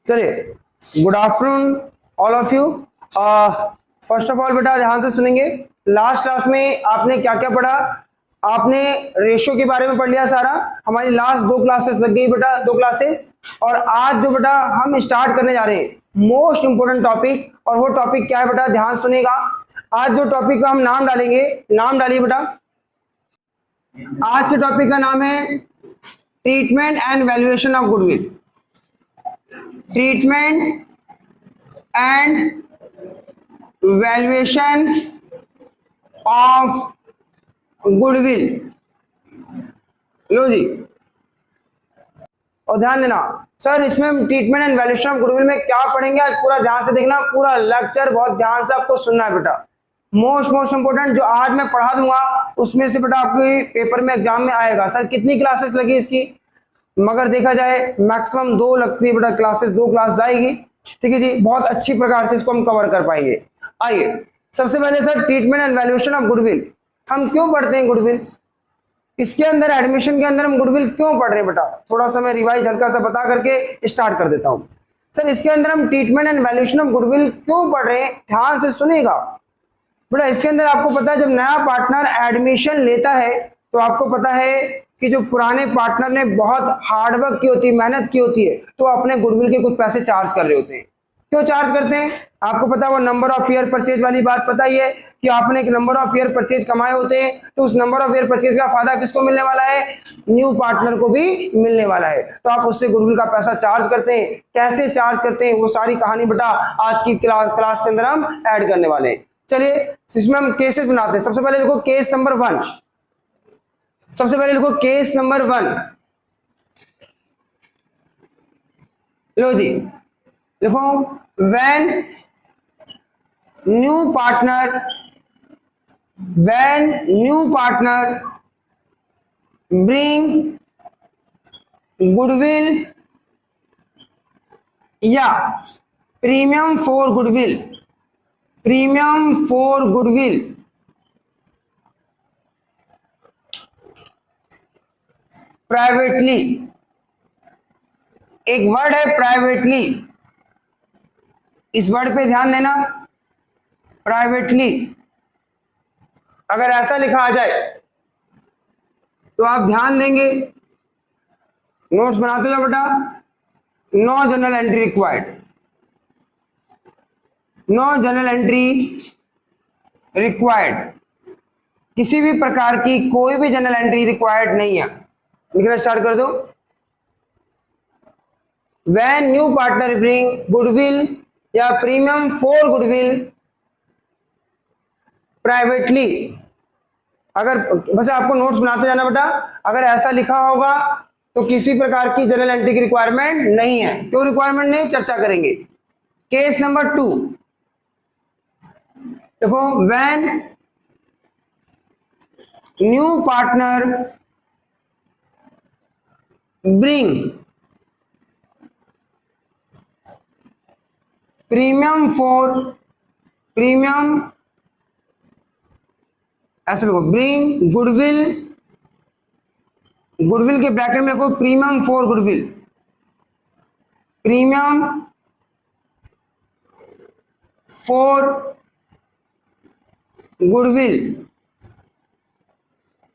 चलिए, good afternoon all of you. First of all बेटा ध्यान से सुनेंगे। लास्ट क्लास में आपने क्या क्या पढ़ा? आपने रेशो के बारे में पढ़ लिया सारा। हमारी लास्ट 2 क्लासेस लग गई बेटा, 2 क्लासेस। और आज जो बेटा हम स्टार्ट करने जा रहे हैं मोस्ट इंपोर्टेंट टॉपिक, और वो टॉपिक क्या है बेटा? ध्यान सुनेगा। आज जो टॉपिक का हम नाम डालेंगे, नाम डालिए बेटा। आज के टॉपिक का नाम है treatment and valuation of goodwill. Treatment and valuation of goodwill. लो जी, और ध्यान देना सर, इसमें हम treatment and valuation of goodwill में क्या पढ़ेंगे आज पूरा ध्यान से देखना। पूरा लेक्चर बहुत ध्यान से आपको सुनना है बेटा। मोस्ट इंपोर्टेंट जो आज मैं पढ़ा दूंगा उसमें से बेटा आपके पेपर में एग्जाम में आएगा। सर कितनी क्लासेस लगी इसकी? मगर देखा जाए मैक्सिमम 2 लगती है बेटा क्लासेस, 2 क्लास जाएगी। ठीक है जी, बहुत अच्छी प्रकार से इसको हम कवर कर पाएंगे। आइए सबसे पहले sir, treatment and valuation of goodwill हम क्यों पढ़ते हैं? गुडविल इसके अंदर एडमिशन के अंदर हम गुडविल क्यों पढ़ रहे हैं बेटा? थोड़ा सा मैं रिवाइज हल्का सा बता करके स्टार्ट कर देता हूं। सर इसके अंदर हम treatment and valuation of goodwill क्यों पढ़ रहे हैं, ध्यान से सुनेगा बेटा। इसके अंदर आपको पता है जब नया पार्टनर एडमिशन लेता है तो आपको पता है कि जो पुराने पार्टनर ने बहुत हार्डवर्क की होती है, मेहनत की होती है, तो अपने गुडविल के कुछ पैसे चार्ज कर रहे होते हैं। क्यों चार्ज करते हैं? आपको पता है वो नंबर ऑफ ईयर परचेज वाली बात पता ही है कि आपने एक नंबर ऑफ ईयर परचेज कमाए होते हैं, तो उस नंबर ऑफ ईयर परचेज का फायदा किसको मिलने वाला है? न्यू पार्टनर को भी मिलने वाला है। तो आप उससे गुडविल का पैसा चार्ज करते हैं। कैसे चार्ज करते हैं वो सारी कहानी बेटा आज की क्लास के अंदर हम ऐड करने वाले हैं। चलिए इसमें हम केसेस बनाते हैं। सबसे पहले लिखो केस नंबर 1। सबसे पहले लिखो केस नंबर 1। लो जी, लिखो when new partner bring goodwill या premium for goodwill प्राइवेटली। एक वर्ड है प्राइवेटली, इस वर्ड पे ध्यान देना। प्राइवेटली अगर ऐसा लिखा आ जाए तो आप ध्यान देंगे, नोट्स बनाते जाओ बेटा। No journal entry required, no journal entry required, किसी भी प्रकार की कोई भी जर्नल एंट्री रिक्वायर्ड नहीं है। लिखना स्टार्ट कर दो। When new partner bring goodwill या प्रीमियम फॉर गुडविल प्राइवेटली, अगर बस आपको नोट्स बनाते जाना बेटा। अगर ऐसा लिखा होगा तो किसी प्रकार की जनरल एंट्री की रिक्वायरमेंट नहीं है। क्यों रिक्वायरमेंट नहीं, चर्चा करेंगे। केस नंबर 2 देखो, when new partner bring premium ऐसे लिखो, ब्रिंग गुडविल, गुडविल के ब्रैकेट में लिखो premium for goodwill, premium for goodwill.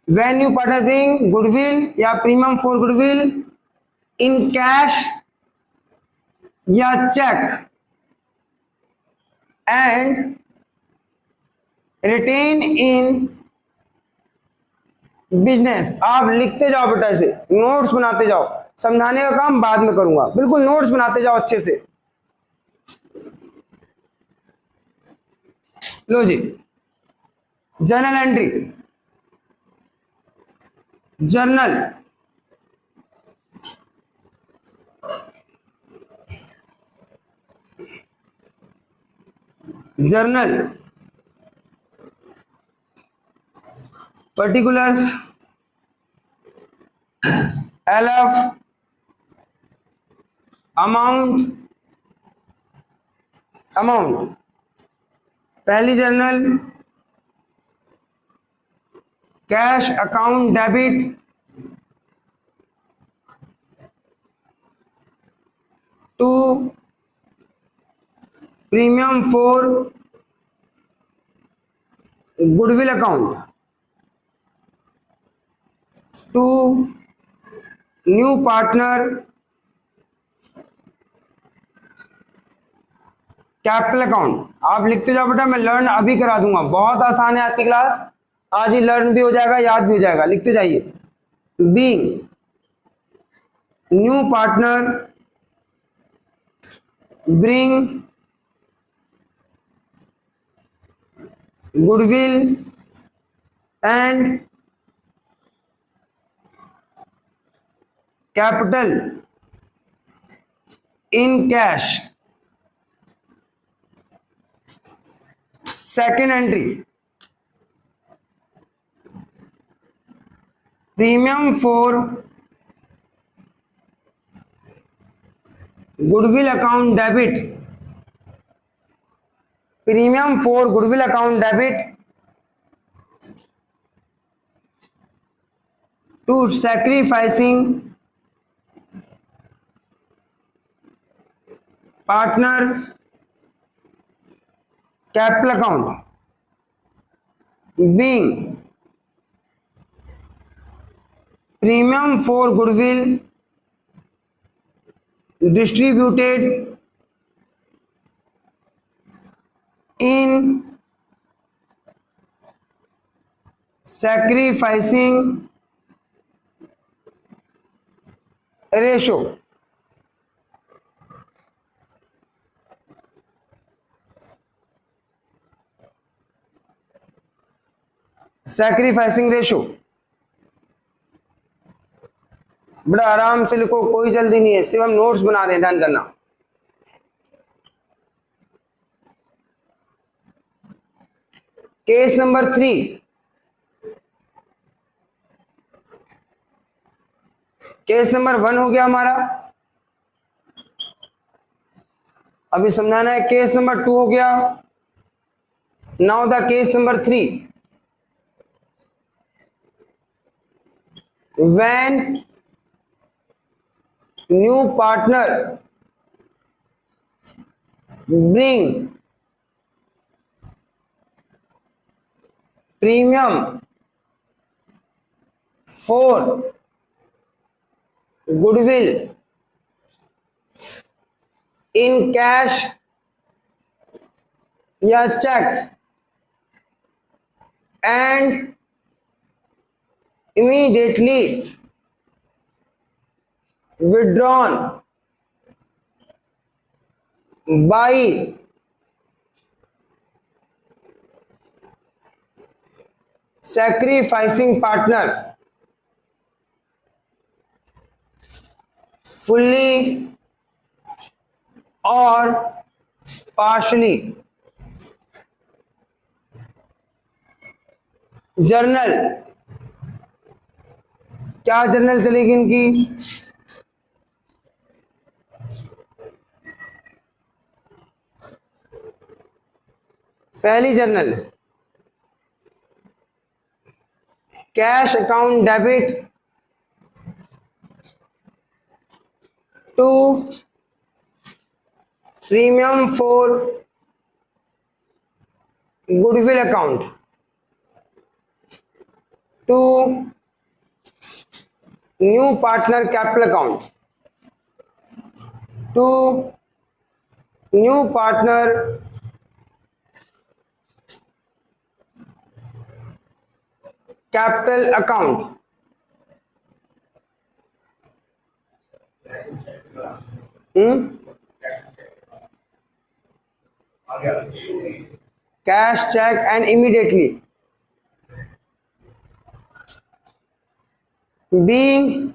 When new partner bring goodwill या premium for goodwill in cash या cheque and retain in business. आप लिखते जाओ बेटा, ऐसे नोट्स बनाते जाओ। समझाने का काम बाद में करूंगा, बिल्कुल नोट्स बनाते जाओ अच्छे से। लो जी, journal entry, journal particulars LF amount पहली journal cash account debit to premium for goodwill account to new partner capital account. आप लिखते जाओ बेटा, मैं लर्न अभी करा दूंगा, बहुत आसान है आज की क्लास, आज ही लर्न भी हो जाएगा, याद भी हो जाएगा। लिखते जाइए, being new partner bring goodwill and capital in cash. Second entry, premium for goodwill account debit, premium for goodwill account debit to sacrificing partner capital account being premium for goodwill distributed in sacrificing ratio। Sacrificing ratio, बड़ा आराम से लिखो, कोई जल्दी नहीं है, सिर्फ हम नोट्स बना रहे हैं, ध्यान करना। केस नंबर 3, केस नंबर 1 हो गया हमारा, अभी समझाना है। केस नंबर 2 हो गया, now the case number 3। When new partner bring premium for goodwill in cash या check and immediately withdrawn by sacrificing partner fully or partially। Journal, क्या जर्नल चलेगी इनकी? पहली journal cash account debit to premium for goodwill account to new partner capital account to new partner capital account. Cash cheque and immediately being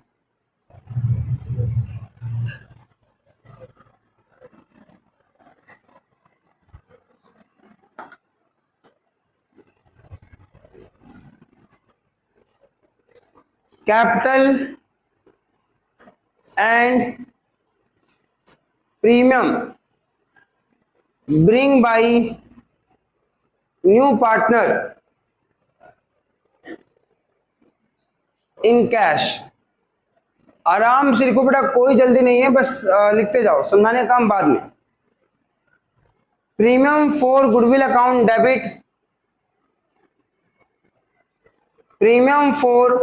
capital and premium bring by new partner in cash। आराम से लिखो बेटा, कोई जल्दी नहीं है, बस लिखते जाओ, समझाने का काम बाद में। Premium for goodwill account debit, premium for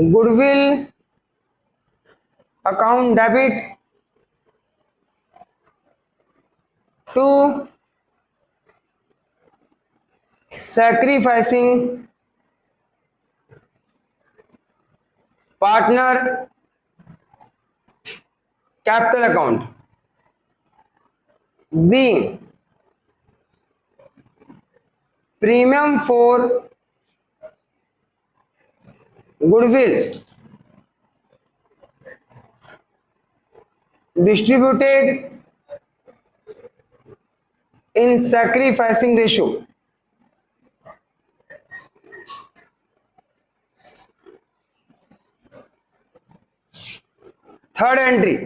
goodwill account debit to sacrificing partner capital account. B, premium for goodwill distributed in sacrificing ratio. Third entry,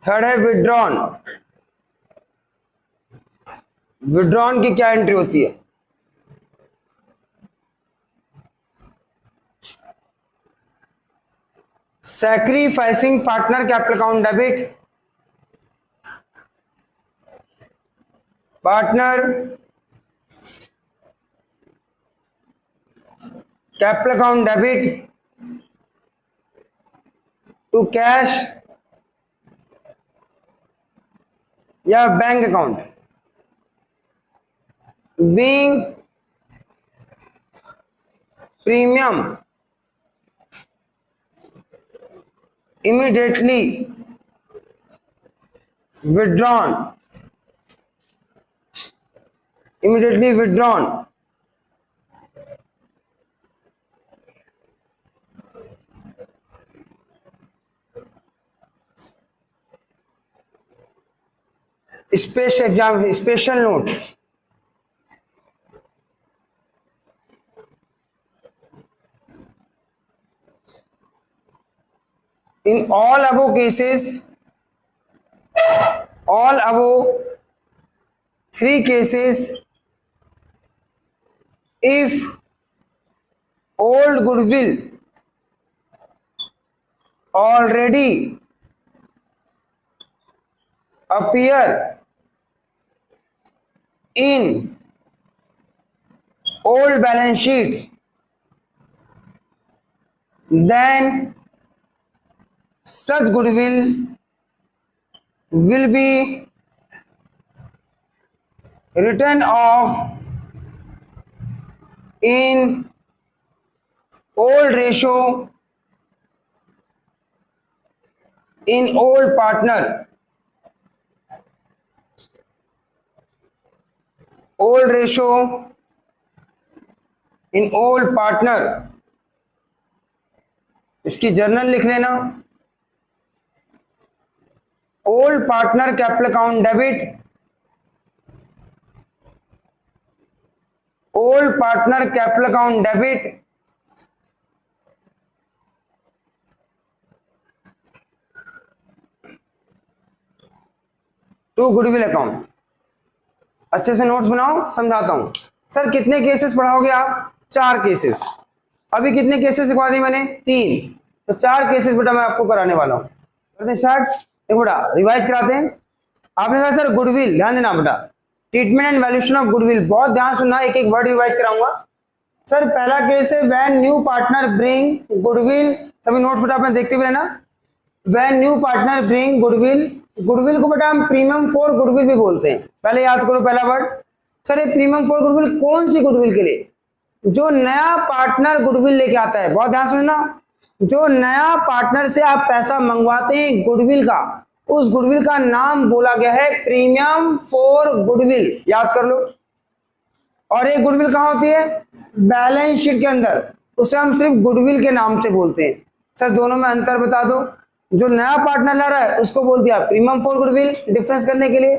third है विड्रॉन। विड्रॉन की क्या एंट्री होती है? Sacrificing partner capital account debit, partner capital account debit to cash या bank account, being premium immediately withdrawn, immediately withdrawn special note, in all above cases, all above three cases, if old goodwill already appear in old balance sheet, then such goodwill will be written off in old ratio in old partner, old ratio in old partner। इसकी journal लिख लेना, old partner capital account debit, old partner capital account debit to goodwill account. अच्छे से notes बनाओ, समझाता हूं। Sir कितने cases पढ़ाओगे आप? 4 केसेस। अभी कितने केसेस लिखवा दिए मैंने? 3। तो 4 केसेस बेटा मैं आपको कराने वाला हूं। करते हैं स्टार्ट। एक बेटा रिवाइज कराते हैं। आपने कहा सर गुडविल, ध्यान देना बेटा, treatment and valuation of goodwill, बहुत ध्यान सुनना, एक एक वर्ड रिवाइज कराऊंगा। सर पहला केस है when new partner bring goodwill, सभी नोट्स बेटा अपने देखते हुए रहना। When new partner bring goodwill, goodwill को बेटा हम प्रीमियम फॉर गुडविल भी बोलते हैं। पहले याद करो पहला वर्ड। सर ये प्रीमियम फॉर गुडविल कौन सी गुडविल के लिए? जो नया पार्टनर गुडविल लेके आता है, बहुत ध्यान सुनना। जो नया पार्टनर से आप पैसा मंगवाते हैं गुडविल का, उस गुडविल का नाम बोला गया है प्रीमियम फॉर गुडविल, याद कर लो। और एक गुडविल कहां होती है? बैलेंस शीट के अंदर, उसे हम सिर्फ गुडविल के नाम से बोलते हैं। सर दोनों में अंतर बता दो। जो नया पार्टनर ला रहा है उसको बोल दिया प्रीमियम फॉर गुडविल, डिफरेंस करने के लिए,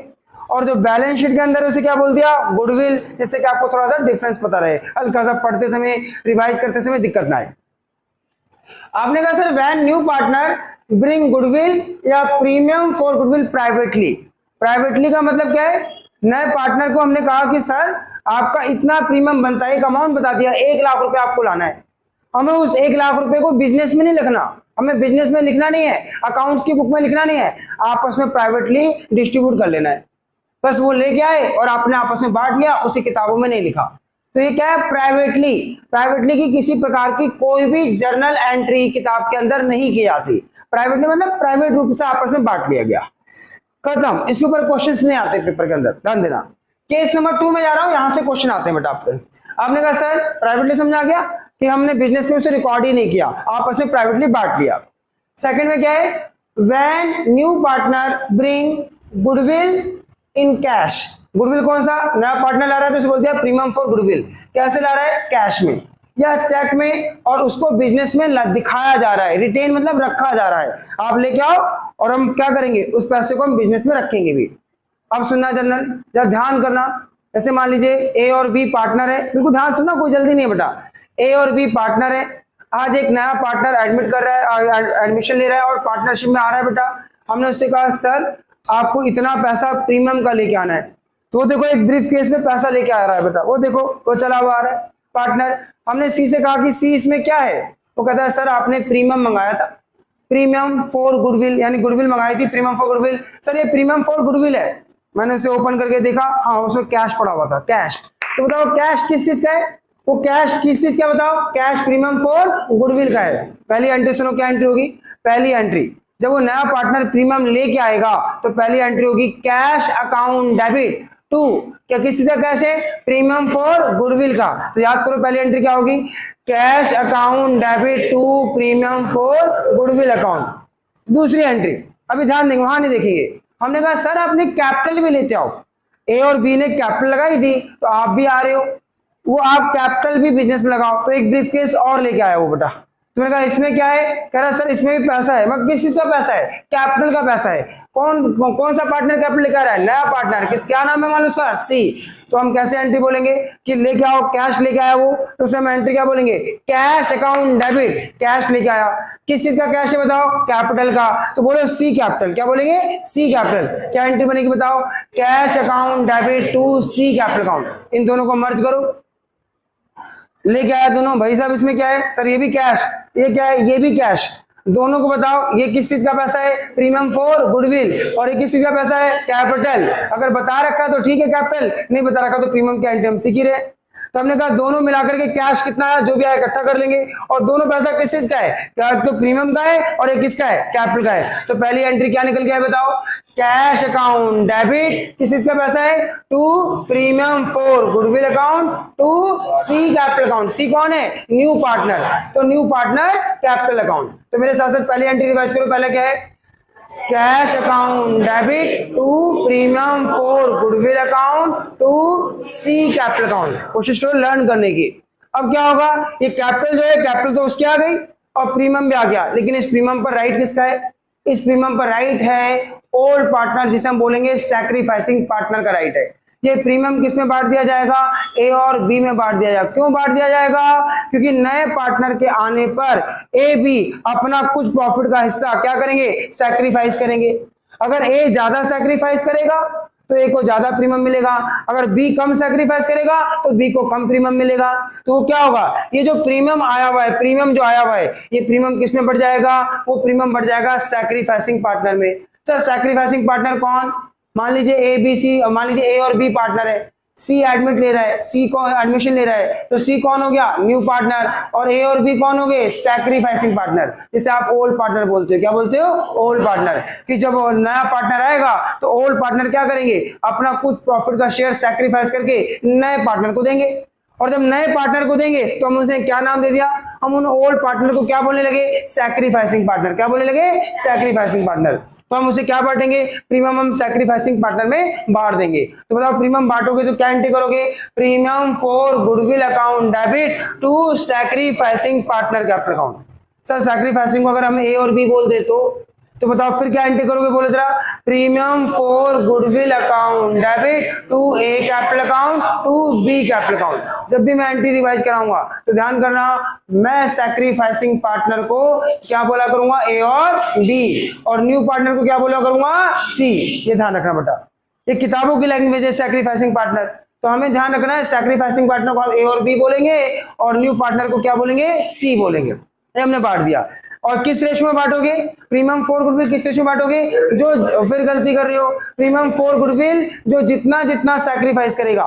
और जो बैलेंस शीट के अंदर उसे क्या बोल दिया? गुडविल, जिससे कि आपको थोड़ा सा डिफरेंस पता रहे, हल्का सा पढ़ते समय, रिवाइज करते समय दिक्कत ना आए। आपने कहा sir when new partner bring goodwill या premium for goodwill privately, privately का मतलब क्या है? नए पार्टनर को हमने कहा कि सर आपका इतना प्रीमियम बनता है, एक अमाउंट बता दिया, 1 लाख रुपए आपको लाना है। हमें उस 1 लाख रुपए को बिजनेस में नहीं लिखना, हमें बिजनेस में लिखना नहीं है, अकाउंट्स की बुक में लिखना नहीं है, आपस में प्राइवेटली डिस्ट्रीब्यूट कर लेना है। बस वो लेके आए और आपने आपस में बांट लिया, उसी किताबों में नहीं लिखा। तो ये क्या है, प्राइवेटली की किसी प्रकार की कोई भी जर्नल एंट्री किताब के अंदर नहीं की जाती। प्राइवेटली मतलब प्राइवेट रूप से आपस में बांट लिया गया, खत्म। इसके ऊपर क्वेश्चंस नहीं आते पेपर के अंदर, ध्यान देना। केस नंबर 2 में जा रहा हूं, यहां से क्वेश्चन आते हैं बेटा आपके। आपने कहा सर प्राइवेटली समझा गया कि हमने बिजनेस में उसे रिकॉर्ड ही नहीं किया, आपस में प्राइवेटली बांट लिया। सेकंड में क्या है, when new partner bring goodwill in cash. Goodwill कौन सा, नया पार्टनर ला रहा है तो उसे बोलते हैं प्रीमियम फॉर गुडविल। कैसे ला रहा है, कैश में या चेक में, और उसको बिजनेस में दिखाया जा रहा है, रिटेन मतलब रखा जा रहा है। आप लेके आओ और हम क्या करेंगे, उस पैसे को हम बिजनेस में रखेंगे भी। अब सुनना जनरल, जरा ध्यान करना। जैसे मान लीजिए ए और बी पार्टनर है, बिल्कुल ध्यान सुनना, कोई जल्दी नहीं है बेटा। ए और बी पार्टनर है, आज एक नया पार्टनर एडमिट कर रहा है, एडमिशन ले रहा है और पार्टनरशिप में आ रहा है बेटा। हमने उससे कहा सर आपको इतना पैसा प्रीमियम का लेके आना है, तो देखो एक ब्रीफ केस में पैसा लेके आ रहा है बेटा, वो देखो वो चला हुआ आ रहा है पार्टनर। हमने सी से कहा कि सी इसमें क्या है, वो कहता है सर आपने प्रीमियम मंगाया था, प्रीमियम फॉर गुडविल, यानी गुडविल मंगाई थी, प्रीमियम फॉर गुडविल। सर ये प्रीमियम फॉर गुडविल है, मैंने उसे ओपन करके देखा, हाँ उसमें कैश पड़ा हुआ था, कैश। तो बताओ कैश किस चीज का है, वो कैश किस चीज का, बताओ कैश प्रीमियम फॉर गुडविल का है। पहली एंट्री सुनो, क्या एंट्री होगी, पहली एंट्री जब वो नया पार्टनर प्रीमियम लेके आएगा तो पहली एंट्री होगी कैश अकाउंट डेबिट टू, क्या किस चीज का कैश है, प्रीमियम फॉर गुडविल का। तो याद करो पहली एंट्री क्या होगी, cash account debit to premium for goodwill account. दूसरी एंट्री, अभी ध्यान देंगे वहां नहीं देखेंगे, हमने कहा सर आपने कैपिटल भी लेते आओ, ए और बी ने कैपिटल लगाई थी तो आप भी आ रहे हो, वो आप कैपिटल भी बिजनेस में लगाओ। तो एक ब्रीफ केस और लेके आया वो बेटा, तुमने कहा इसमें क्या है, कह रहा सर इसमें भी पैसा है, मगर किस चीज का पैसा है, कैपिटल का पैसा है। कौन सा पार्टनर कैपिटल लेकर आ रहा है, नया पार्टनर, किस क्या नाम है मालूम उसका, सी। तो हम कैसे एंट्री बोलेंगे कि लेके आओ, कैश लेके आया वो, तो उसे हम एंट्री क्या बोलेंगे, कैश अकाउंट डेबिट, कैश लेके आया। किस चीज का कैश है बताओ, कैपिटल का, तो बोलो सी कैपिटल, क्या बोलेंगे, सी कैपिटल। क्या एंट्री बनेगी बताओ, cash account debit to C capital account. इन दोनों को मर्ज करो, लेके आया दोनों, भाई साहब इसमें क्या है, सर ये भी कैश, ये क्या है, ये भी कैश। दोनों को बताओ ये किस चीज का पैसा है, प्रीमियम फॉर गुडविल, और ये किस चीज का पैसा है, कैपिटल। अगर बता रखा है तो ठीक है कैपिटल, नहीं बता रखा तो प्रीमियम की एंट्री हम सीख ही रहे। तो हमने कहा दोनों मिलाकर के कैश कितना है, जो भी है इकट्ठा कर लेंगे, और दोनों पैसा किस चीज का है, क्या तो प्रीमियम का है और एक किसका है, कैपिटल का है। तो पहली एंट्री क्या निकल गया है बताओ, कैश अकाउंट डेबिट किस चीज का पैसा है, to premium for goodwill account to C capital account. C कौन है, न्यू पार्टनर, तो न्यू पार्टनर कैपिटल अकाउंट। तो मेरे साथ साथ पहली एंट्री रिवाइज करो, पहले क्या है, cash account debit to premium for goodwill account to C capital account. कोशिश करो लर्न करने की। अब क्या होगा, ये कैपिटल जो है, कैपिटल तो उसकी आ गई और प्रीमियम भी आ गया, लेकिन इस प्रीमियम पर राइट किसका है, इस प्रीमियम पर राइट है ओल्ड पार्टनर, जिसे हम बोलेंगे सैक्रिफाइसिंग पार्टनर का राइट है। ये प्रीमियम किस में बांट दिया जाएगा, ए और बी में बांट दिया जाएगा। क्यों बांट दिया जाएगा, क्योंकि नए पार्टनर के आने पर ए बी अपना कुछ प्रॉफिट का हिस्सा क्या करेंगे, सैक्रिफाइस करेंगे। अगर ए ज्यादा सैक्रिफाइस करेगा तो ए को ज्यादा प्रीमियम मिलेगा, अगर बी कम सैक्रिफाइस करेगा तो बी को कम प्रीमियम मिलेगा। तो क्या होगा, ये जो प्रीमियम आया हुआ है, प्रीमियम जो आया हुआ है, ये प्रीमियम किस में बढ़ जाएगा, वो प्रीमियम बढ़ जाएगा सैक्रिफाइसिंग पार्टनर में। सर सैक्रिफाइसिंग पार्टनर कौन, मान लीजिए ए बी सी, मान लीजिए ए और बी पार्टनर है, सी एडमिट ले रहा है, सी को एडमिशन ले रहा है, तो सी कौन हो गया, न्यू पार्टनर, और ए और बी कौन हो गए, सैक्रिफाइसिंग पार्टनर, जिसे आप ओल्ड पार्टनर बोलते हो। क्या बोलते हो, ओल्ड पार्टनर। कि जब नया पार्टनर आएगा तो ओल्ड पार्टनर क्या करेंगे, अपना कुछ प्रॉफिट का शेयर सैक्रिफाइस करके नए पार्टनर को देंगे, और जब नए पार्टनर को देंगे तो हम उसे क्या नाम दे दिया, हम उन ओल्ड पार्टनर को क्या बोलने लगे, सैक्रिफाइसिंग पार्टनर। क्या बोलने लगे, सैक्रिफाइसिंग पार्टनर। तो हम उसे क्या बांटेंगे, प्रीमियम हम सैक्रिफाइसिंग पार्टनर में बांट देंगे। तो बताओ प्रीमियम बांटोगे तो क्या एंट्री करोगे, premium for goodwill account debit to sacrificing partner capital account. Sir sacrificing को अगर हम ए और बी बोल दे तो बताओ फिर क्या एंट्री करोगे, बोले जरा, premium for goodwill account debit to A capital account to B capital account. जब भी मैं एंट्री रिवाइज कराऊंगा तो ध्यान करना, मैं सैक्रिफाइसिंग पार्टनर को क्या बोला करूंगा, ए और बी, और न्यू पार्टनर को क्या बोला करूंगा, सी। ये ध्यान रखना बेटा, ये किताबों की लैंग्वेज है सैक्रिफाइसिंग पार्टनर, तो हमें ध्यान रखना है सैक्रिफाइसिंग पार्टनर को हम ए और बी बोलेंगे और न्यू पार्टनर को क्या बोलेंगे, सी बोलेंगे। ये हमने बांट दिया। और किस रेशो में बांटोगे? प्रीमियम फॉर गुडविल किस रेशो में बांटोगे? जो फिर गलती कर रहे हो, प्रीमियम फॉर गुडविल जो जितना जितना सैक्रिफाइस करेगा,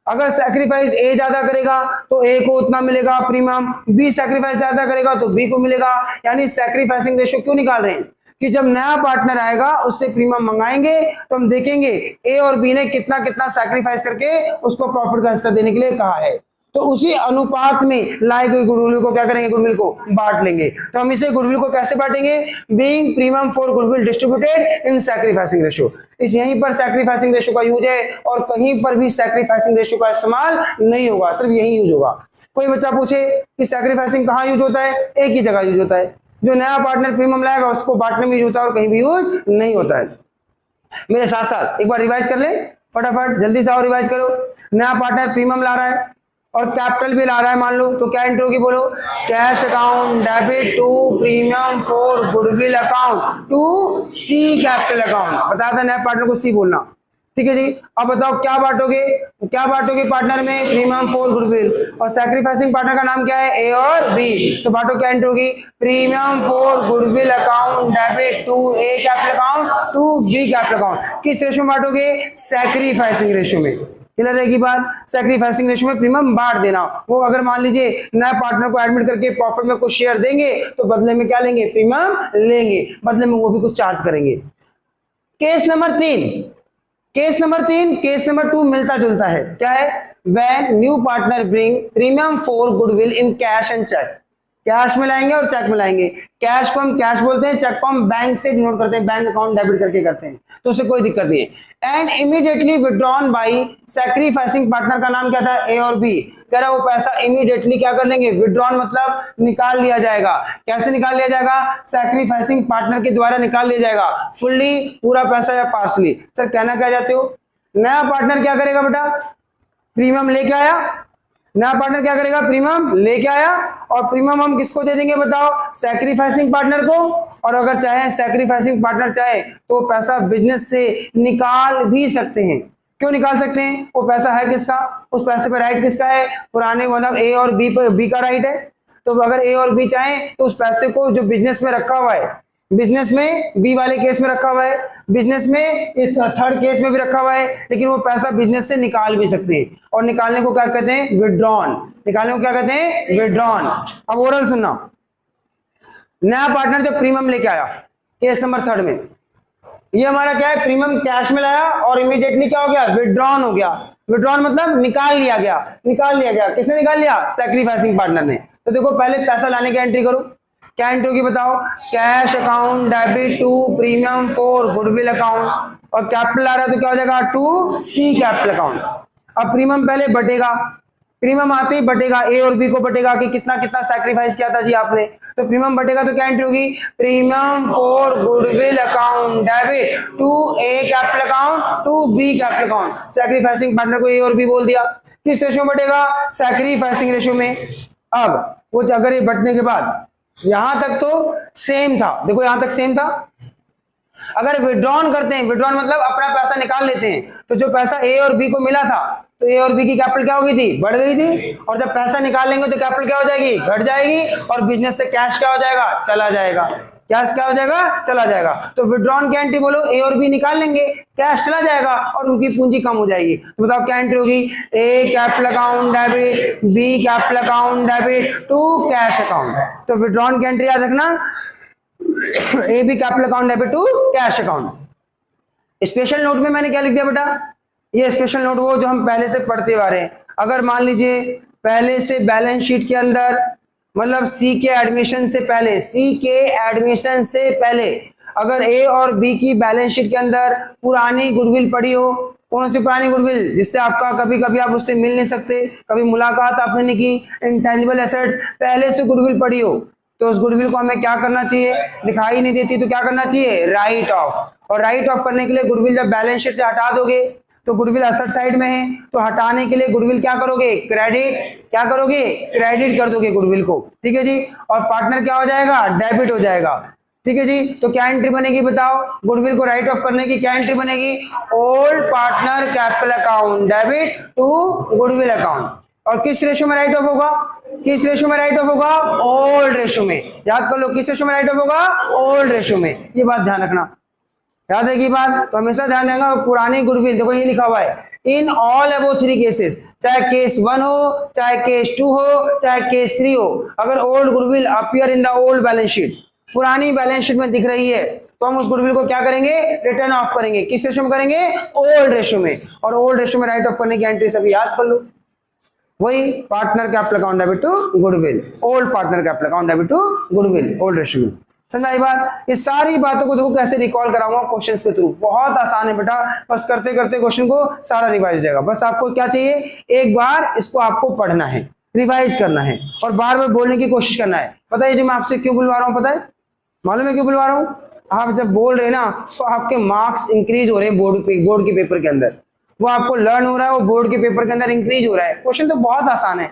अगर सैक्रिफाइस ए ज्यादा करेगा तो ए को उतना मिलेगा प्रीमियम, बी सैक्रिफाइस ज्यादा करेगा तो बी को मिलेगा। यानी सैक्रिफाइसिंग रेशो क्यों निकाल रहे हैं कि जब नया पार्टनर आएगा उससे प्रीमियम मंगाएंगे तो हम देखेंगे ए और बी ने कितना कितना सैक्रिफाइस करके उसको प्रॉफिट का हिस्सा देने के लिए कहा है, तो उसी अनुपात में लाए गए गुडविल को क्या करेंगे? गुडविल को बांट लेंगे। तो हम इसे गुडविल को कैसे बांटेंगे? Being premium for goodwill distributed in sacrificing ratio. इस यहीं पर सैक्रिफाइसिंग रेशो का यूज है और कहीं पर भी सैक्रिफाइसिंग रेशो का इस्तेमाल नहीं होगा, सिर्फ यही यूज होगा। कोई बच्चा पूछे कि सैक्रिफाइसिंग कहाँ यूज होता है? एक ही जगह यूज होता है, जो नया पार्टनर प्रीमियम लाएगा उसको बांटने में यूज होता है और कहीं भी यूज नहीं होता है। मेरे साथ साथ एक बार रिवाइज कर ले फटाफट, जल्दी से और रिवाइज करो। नया पार्टनर प्रीमियम ला रहा है और कैपिटल भी ला रहा है मान लो, तो क्या एंट्री होगी? बोलो। Cash account debit to premium for goodwill account to C capital account. बताया था नया पार्टनर को सी बोलना, ठीक है जी। अब बताओ क्या बांटोगे? क्या बांटोगे पार्टनर में? Premium for goodwill. और सैक्रिफाइसिंग पार्टनर का नाम क्या है? ए और बी। तो बांटो क्या एंट्री होगी? Premium for goodwill account debit to A capital account to B capital account. किस रेशो में बांटोगे? सैक्रिफाइसिंग रेशो में। क्लियर रहेगी बात? सैक्रिफाइसिंग रेशो में प्रीमियम बांट देना। वो अगर मान लीजिए नए पार्टनर को एडमिट करके प्रॉफिट में कुछ शेयर देंगे तो बदले में क्या लेंगे? प्रीमियम लेंगे, बदले में वो भी कुछ चार्ज करेंगे। Case number 3, case number 3, case number 2 मिलता जुलता है। क्या है? When new partner bring premium for goodwill in cash and cheque. Cash में लाएंगे और चेक में लाएंगे। कैश को हम कैश बोलते हैं, चेक को हम बैंक से डिनोट करते हैं, बैंक अकाउंट डेबिट करके करते हैं, तो उससे कोई दिक्कत नहीं है। And immediately withdrawn by sacrificing partner का नाम क्या था? ए और बी। कह रहा वो पैसा इमीडिएटली क्या कर लेंगे? विड्रॉन मतलब निकाल लिया जाएगा। कैसे निकाल लिया जाएगा? सैक्रिफाइसिंग पार्टनर के द्वारा निकाल लिया जाएगा, फुल्ली पूरा पैसा या पार्सली। सर कहना क्या चाहते हो? नया पार्टनर क्या करेगा बेटा? प्रीमियम लेके आया, नया पार्टनर क्या करेगा? प्रीमियम लेके आया, और प्रीमियम हम किसको दे देंगे बताओ? सैक्रिफाइसिंग पार्टनर को। और अगर चाहे सैक्रिफाइसिंग पार्टनर चाहे तो पैसा बिजनेस से निकाल भी सकते हैं। क्यों निकाल सकते हैं? वो पैसा है किसका? उस पैसे पर राइट किसका है? पुराने मतलब ए और बी पर बी का राइट है। तो अगर ए और बी चाहे तो उस पैसे को जो बिजनेस में रखा हुआ है, बिजनेस में बी वाले केस में रखा हुआ है, बिजनेस में इस थर्ड केस में भी रखा हुआ है, लेकिन वो पैसा बिजनेस से निकाल भी सकते हैं। और निकालने को क्या कहते हैं? विड्रॉन। निकालने को क्या कहते हैं? विड्रॉन। अब ओरल सुनना। नया पार्टनर जो प्रीमियम लेके आया केस नंबर 3 में, ये हमारा क्या है? प्रीमियम कैश में लाया और इमीडिएटली क्या हो गया? विड्रॉन हो गया। विड्रॉन मतलब निकाल लिया गया। निकाल लिया गया किसने निकाल लिया? सैक्रिफाइसिंग पार्टनर ने। तो देखो पहले पैसा लाने की एंट्री करो। क्या एंट्री होगी बताओ? Cash account debit to premium for goodwill account, और कैपिटल आ रहा है तो क्या हो जाएगा? To C capital account. अब प्रीमियम पहले बटेगा, प्रीमियम आते ही बटेगा, ए और बी को बटेगा कि कितना कितना सैक्रिफाइस किया था जी आपने। तो प्रीमियम बटेगा तो क्या एंट्री होगी? Premium for goodwill account debit to A capital account to B capital account. Sacrificing partner को ए और बी बोल दिया। किस रेशो में बटेगा? सैक्रिफाइसिंग रेशो में। अब वो अगर ये बटने के बाद यहां तक तो सेम था, देखो यहां तक सेम था। अगर विड्रॉन करते हैं, विड्रॉन मतलब अपना पैसा निकाल लेते हैं, तो जो पैसा ए और बी को मिला था तो ए और बी की कैपिटल क्या हो गई थी? बढ़ गई थी। और जब पैसा निकाल लेंगे तो कैपिटल क्या हो जाएगी? घट जाएगी। और बिजनेस से कैश क्या हो जाएगा? चला जाएगा। कैश क्या हो जाएगा? चला जाएगा। तो विड्रॉन की एंट्री बोलो, ए और बी निकाल लेंगे, कैश चला जाएगा और उनकी पूंजी कम हो जाएगी। तो बताओ क्या एंट्री होगी? A capital account debit B capital account debit to cash account. तो विड्रॉन की एंट्री याद रखना, A B capital account debit to cash account. Special note में मैंने क्या लिख दिया बेटा? ये स्पेशल नोट वो जो हम पहले से पढ़ते आ रहे हैं। अगर मान लीजिए पहले से बैलेंस शीट के अंदर मतलब सी के एडमिशन से पहले, सी के एडमिशन से पहले अगर ए और बी की बैलेंस शीट के अंदर पुरानी गुडविल पड़ी हो, कौन सी पुरानी गुडविल? जिससे आपका कभी कभी आप उससे मिल नहीं सकते, कभी मुलाकात आपने नहीं की, इंटेंजिबल एसेट्स पहले से गुडविल पड़ी हो, तो उस गुडविल को हमें क्या करना चाहिए? दिखाई नहीं देती तो क्या करना चाहिए? Right of. और राइट ऑफ करने के लिए गुडविल जब बैलेंस शीट से हटा दोगे तो गुडविल असेट साइड में है, तो हटाने के लिए गुडविल क्या करोगे? क्रेडिट। क्या करोगे? क्रेडिट कर दोगे गुडविल को, ठीक है जी। और पार्टनर क्या हो जाएगा? डेबिट हो जाएगा, ठीक है जी। तो क्या एंट्री बनेगी बताओ? गुडविल को राइट ऑफ करने की क्या एंट्री बनेगी? Old partner capital account debit to goodwill account. और किस रेशो में राइट ऑफ होगा? किस रेशो में राइट ऑफ होगा? ओल्ड रेशो में। याद कर लो, किस रेशो में राइट ऑफ होगा? ओल्ड रेशो में। ये बात ध्यान रखना, याद है की बात, तो हमेशा ध्यान देगा। पुरानी गुडविल देखो ये लिखा हुआ है, इन ऑल अबव 3 केसेस, चाहे केस 1 हो, चाहे केस 2 हो, चाहे केस 3 हो, अगर old goodwill appear in the old balance sheet, पुरानी बैलेंस शीट में दिख रही है, तो हम उस गुडविल को क्या करेंगे? रिटर्न ऑफ करेंगे। किस रेशो में करेंगे? ओल्ड रेशो में। और ओल्ड रेशो में राइट ऑफ करने की एंट्री सभी याद कर लो, वही partner capital account debit to goodwill, old partner capital account debit to goodwill, old ratio में। समझ आई बात? इस सारी बातों को देखो कैसे रिकॉल कराऊंगा क्वेश्चंस के थ्रू, बहुत आसान है बेटा, बस करते करते क्वेश्चन को सारा रिवाइज हो जाएगा। बस आपको क्या चाहिए? एक बार इसको आपको पढ़ना है, रिवाइज करना है और बार बार बोलने की कोशिश करना है। पता है जो मैं आपसे क्यों बुलवा रहा हूँ? पता है, मालूम है क्यों बुलवा रहा हूँ? आप जब बोल रहे हैं ना तो आपके मार्क्स इंक्रीज हो रहे हैं बोर्ड के पेपर के अंदर, वो आपको लर्न हो रहा है, वो बोर्ड के पेपर के अंदर इंक्रीज हो रहा है। क्वेश्चन तो बहुत आसान है,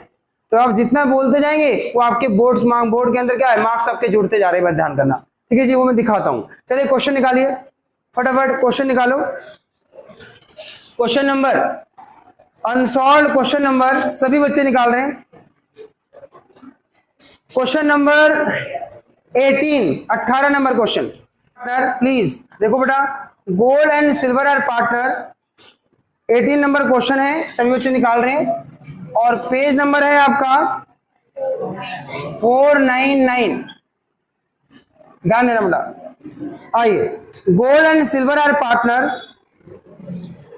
तो आप जितना बोलते जाएंगे वो आपके बोर्ड के अंदर क्या है, मार्क्स आपके जुड़ते जा रहे हैं। बस ध्यान करना, ठीक है जी, वो मैं दिखाता हूं। चलिए क्वेश्चन निकालिए, फटाफट क्वेश्चन निकालो। Question number unsolved, question number सभी बच्चे निकाल रहे हैं। Question number 18 number question. Please देखो बेटा, gold and silver are partner, 18 number question है, सभी बच्चे निकाल रहे हैं और पेज नंबर है आपका 499। ध्यान देना बेटा। आइए, gold and silver are partner,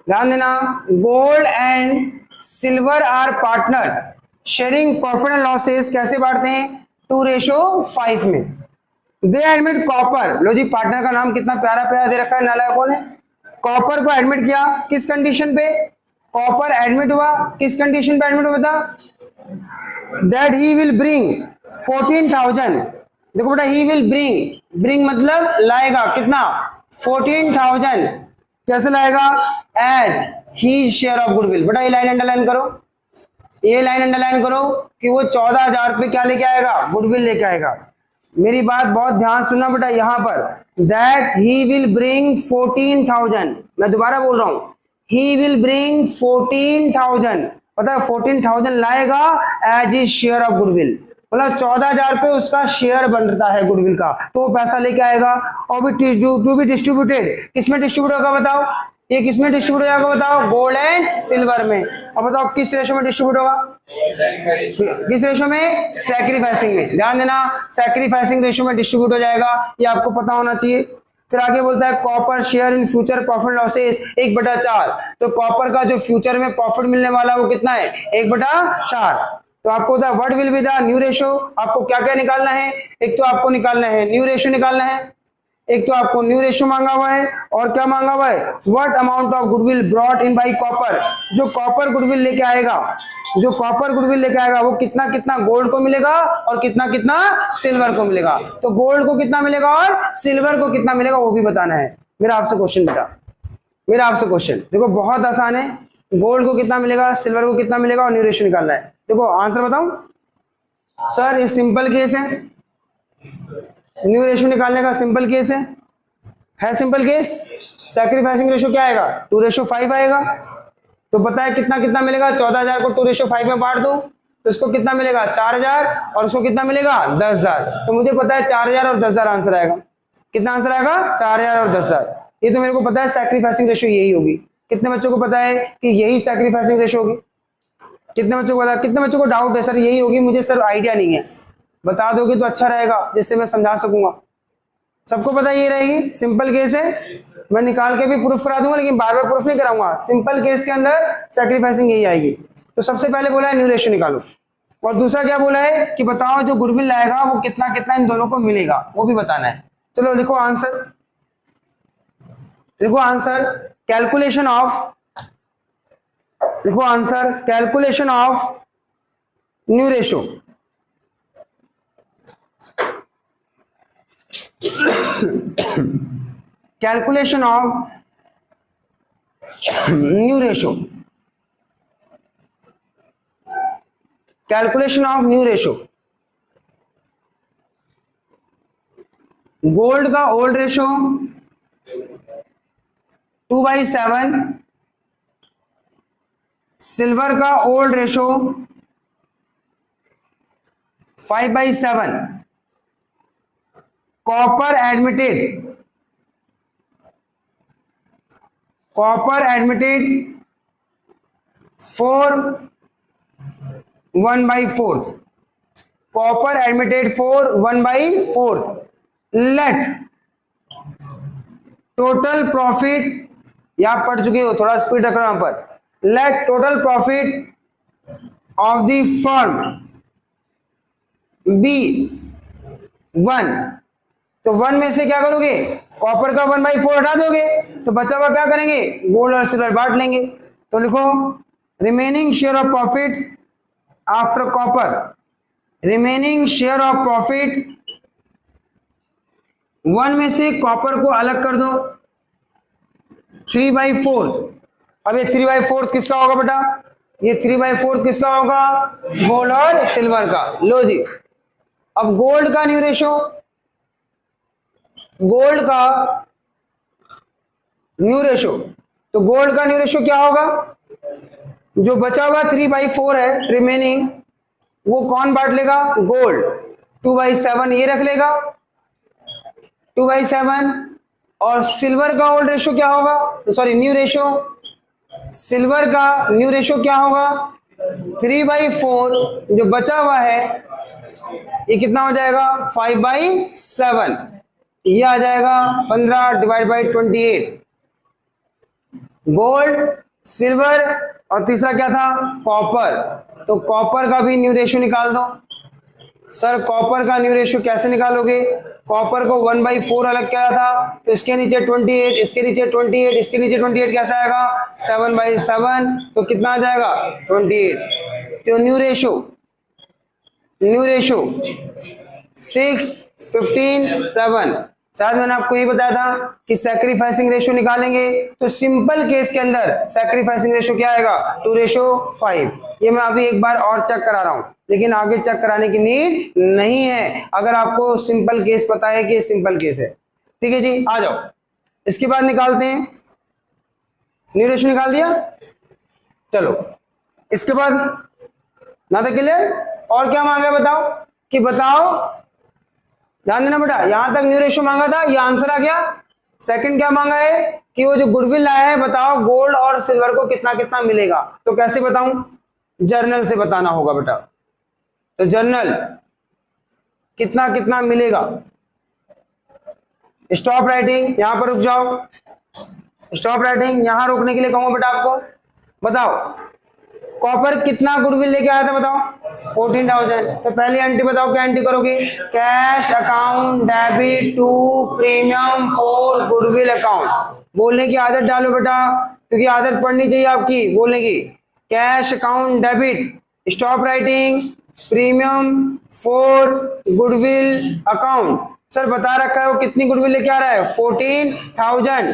ध्यान देना, gold and silver are partner sharing profit and losses कैसे बांटते हैं? 2:5 में। दे एडमिट कॉपर, लो जी पार्टनर का नाम कितना प्यारा प्यारा दे रखा है नालायकों ने। कॉपर को एडमिट किया, किस कंडीशन पे? कॉपर एडमिट हुआ, किस कंडीशन पे एडमिट हुआ बता? That he will bring 14,000। देखो बेटा, ही विल ब्रिंग मतलब लाएगा कितना? 14,000। कैसे लाएगा? As his share of goodwill. बेटा ये लाइन अंडरलाइन करो, ये लाइन अंडरलाइन करो कि वो 14,000 पे क्या लेके आएगा? गुडविल लेके आएगा। मेरी बात बहुत ध्यान सुनना बेटा, यहां पर दैट ही विल ब्रिंग 14,000, मैं दोबारा बोल रहा हूं, ही विल ब्रिंग 14,000, पता है 14,000 लाएगा as his share of goodwill, मतलब 14,000 पे उसका शेयर बनता है गुडविल का, तो वो पैसा लेके आएगा। और भी टू बी डिस्ट्रीब्यूटेड, किसमें डिस्ट्रीब्यूट होगा बताओ? ये किसमें डिस्ट्रीब्यूट हो जाएगा बताओ? गोल्ड एंड सिल्वर में। अब बताओ किस रेशो में डिस्ट्रीब्यूट होगा? किस रेशो में? सैक्रिफाइसिंग में। ध्यान देना, सैक्रिफाइसिंग रेशो में डिस्ट्रीब्यूट हो जाएगा, ये आपको पता होना चाहिए। फिर आगे बोलता है copper share in future profit losses 1/4। तो कॉपर का जो फ्यूचर में प्रॉफिट मिलने वाला वो कितना है? 1/4। तो आपको होता है what will be the new ratio. आपको क्या क्या निकालना है? एक तो आपको निकालना है न्यू रेशो निकालना है, एक तो आपको न्यू रेशो मांगा हुआ है और क्या मांगा हुआ है? What amount of goodwill brought in by copper. जो कॉपर गुडविल लेके आएगा, जो कॉपर गुडविल लेके आएगा वो कितना कितना गोल्ड को मिलेगा और कितना कितना सिल्वर को मिलेगा। तो गोल्ड को कितना मिलेगा और सिल्वर को कितना मिलेगा वो भी बताना है। मेरा आपसे क्वेश्चन बेटा, मेरा आपसे क्वेश्चन देखो बहुत आसान है, गोल्ड को कितना मिलेगा, सिल्वर को कितना मिलेगा और न्यू रेशो निकालना है। देखो आंसर बताऊं सर, ये सिंपल केस है, न्यू रेशो निकालने का सिंपल केस है सिंपल केस। सैक्रिफाइसिंग रेशो क्या आएगा? 2:5 आएगा। तो पता है कितना कितना मिलेगा? 14,000 को 2:5 में बांट दो तो इसको कितना मिलेगा? 4,000 और उसको कितना मिलेगा? 10,000। तो मुझे पता है 4,000 और 10,000 आंसर आएगा। कितना आंसर आएगा? 4,000 और 10,000। ये तो मेरे को पता है सैक्रिफाइसिंग रेशो यही होगी। कितने बच्चों को पता है कि यही सैक्रिफाइसिंग रेशो होगी? कितने बच्चों को पता? कितने बच्चों को डाउट है सर यही होगी? मुझे सर आइडिया नहीं है, बता दोगे तो अच्छा रहेगा जिससे मैं समझा सकूंगा। सबको पता ये रहेगी, सिंपल केस है, मैं निकाल के भी प्रूफ करा दूंगा लेकिन बार बार प्रूफ नहीं कराऊंगा। सिंपल केस के अंदर सैक्रिफाइसिंग यही आएगी। तो सबसे पहले बोला है न्यू रेशो निकालो और दूसरा क्या बोला है कि बताओ जो गुडविल लाएगा वो कितना कितना इन दोनों को मिलेगा वो भी बताना है। चलो लिखो आंसर, लिखो आंसर कैलकुलेशन ऑफ, लिखो answer calculation of new ratio. Calculation of new ratio, calculation of new ratio. Gold का ओल्ड रेशो 2/7, सिल्वर का old ratio 5/7 copper admitted 4 1/4 copper admitted 4 1/4 let total profit, या पढ़ चुके हो, थोड़ा स्पीड रखना यहां पर, let total profit of the firm be 1। तो 1 में से क्या करोगे, कॉपर का 1/4 हटा दोगे, तो बचा हुआ क्या करेंगे, गोल्ड और सिल्वर बांट लेंगे। तो लिखो remaining share of profit after copper, remaining share of profit 1 में से कॉपर को अलग कर दो 3/4। अब ये 3/4 किसका होगा बेटा, ये 3/4 किसका होगा, गोल्ड और सिल्वर का। लो जी, अब गोल्ड का न्यू रेशो, गोल्ड का न्यू रेशो, तो गोल्ड का न्यू रेशो क्या होगा, जो बचा हुआ 3/4 है रिमेनिंग, वो कौन बांट लेगा, गोल्ड 2/7 ये रख लेगा 2/7। और सिल्वर का ओल्ड रेशो क्या होगा, सॉरी न्यू रेशो, सिल्वर का न्यू रेशो क्या होगा 3/4, जो बचा हुआ है ये कितना हो जाएगा 5/7, ये आ जाएगा 15/28। गोल्ड, सिल्वर और तीसरा क्या था, कॉपर। तो कॉपर का भी न्यू रेशो निकाल दो। सर कॉपर का न्यू रेशो कैसे निकालोगे, कॉपर को 1/4 अलग किया था, तो इसके नीचे 28, इसके नीचे 28, इसके नीचे 28 कैसा आएगा 7/7, तो कितना आ जाएगा 28। तो न्यू रेशो 6 15 7। शायद मैंने आपको ये बताया था कि सैक्रिफाइसिंग रेशो निकालेंगे तो सिंपल केस के अंदर सैक्रिफाइसिंग रेशो क्या आएगा 2:5। ये मैं अभी एक बार और चेक करा रहा हूं, लेकिन आगे चेक कराने की नीड नहीं है अगर आपको सिंपल केस पता है कि सिंपल केस है। ठीक है जी, आ जाओ इसके बाद निकालते हैं। न्यू रेशो निकाल दिया, चलो इसके बाद ना तो क्लियर। और क्या मांगा बताओ, कि बताओ, ध्यान देना बेटा, यहां तक न्यू रेशो मांगा था, ये आंसर आ गया। सेकंड क्या मांगा है कि वो जो गुडविल लाया है बताओ गोल्ड और सिल्वर को कितना कितना मिलेगा। तो कैसे बताऊं, जर्नल से बताना होगा बेटा। तो जर्नल कितना कितना मिलेगा, स्टॉप राइटिंग, यहां पर रुक जाओ, स्टॉप राइटिंग यहां रोकने के लिए कहूंगा बेटा आपको। बताओ कॉपर कितना गुडविल लेके आया था बताओ 14,000। तो पहली एंट्री बताओ, क्या एंट्री करोगे, cash account debit to premium for goodwill account. बोलने की आदत डालो बेटा, क्योंकि आदत पढ़नी चाहिए आपकी बोलने की। Cash account debit, stop writing, premium for goodwill account. Sir बता रखा है वो कितनी गुडविल लेके आ रहा है 14,000,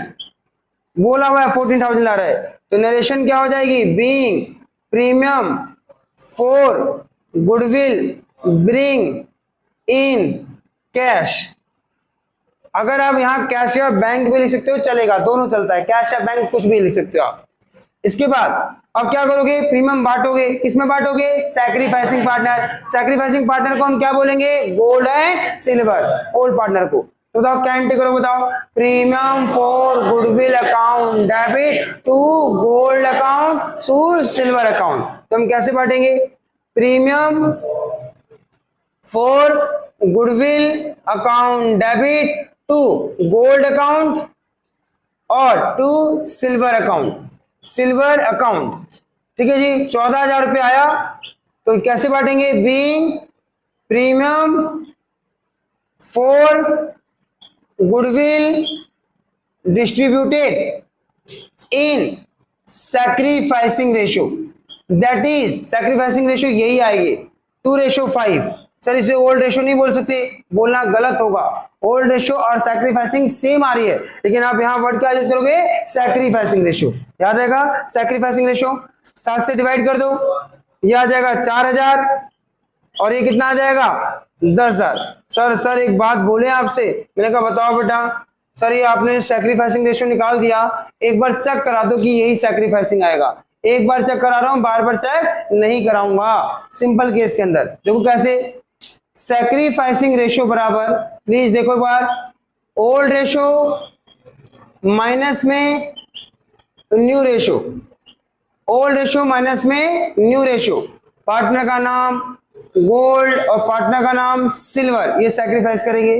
बोला हुआ है 14,000 ला रहा है। तो नरेशन क्या हो जाएगी, being premium for goodwill bring in cash. अगर आप यहां कैश या बैंक भी लिख सकते हो चलेगा, दोनों चलता है, कैश या बैंक कुछ भी लिख सकते हो आप। इसके बाद अब क्या करोगे, प्रीमियम बांटोगे, किसमें बांटोगे, सैक्रिफाइसिंग पार्टनर। सैक्रिफाइसिंग पार्टनर को हम क्या बोलेंगे, gold and silver, old partner को। तो बताओ क्या एंट्री करो, बताओ premium for goodwill account debit to gold account to silver account. तो हम कैसे बांटेंगे, premium for goodwill account debit to gold account और to silver account, silver account. ठीक है जी, 14,000 रुपये आया, तो कैसे बांटेंगे, being premium for goodwill distributed in sacrificing ratio, that is sacrificing ratio यही आएगी 2:5। सर इसे ओल्ड रेशियो नहीं बोल सकते, बोलना गलत होगा। ओल्ड रेशियो और सैक्रिफाइसिंग सेम आ रही है, लेकिन आप यहां वर्ड क्या यूज करोगे, सैक्रिफाइसिंग रेशियो। याद आएगा सैक्रिफाइसिंग रेशियो, 7 से डिवाइड कर दो, ये आ जाएगा 4,000 और ये कितना आ जाएगा 10,000। सर एक बात बोले आपसे, मैंने कहा बताओ बेटा। सर ये आपने सैक्रिफाइसिंग रेशियो निकाल दिया, एक बार चेक करा दो कि यही सैक्रिफाइसिंग आएगा। एक बार चेक करा रहा हूं, बार बार चेक नहीं कराऊंगा। सिंपल केस के अंदर देखो कैसे, सैक्रिफाइसिंग रेशियो बराबर, प्लीज देखो एक बार, ओल्ड रेशियो माइनस में new ratio, old ratio minus में न्यू रेशियो, पार्टनर का नाम गोल्ड और पार्टनर का नाम सिल्वर, ये सैक्रिफाइस करेंगे।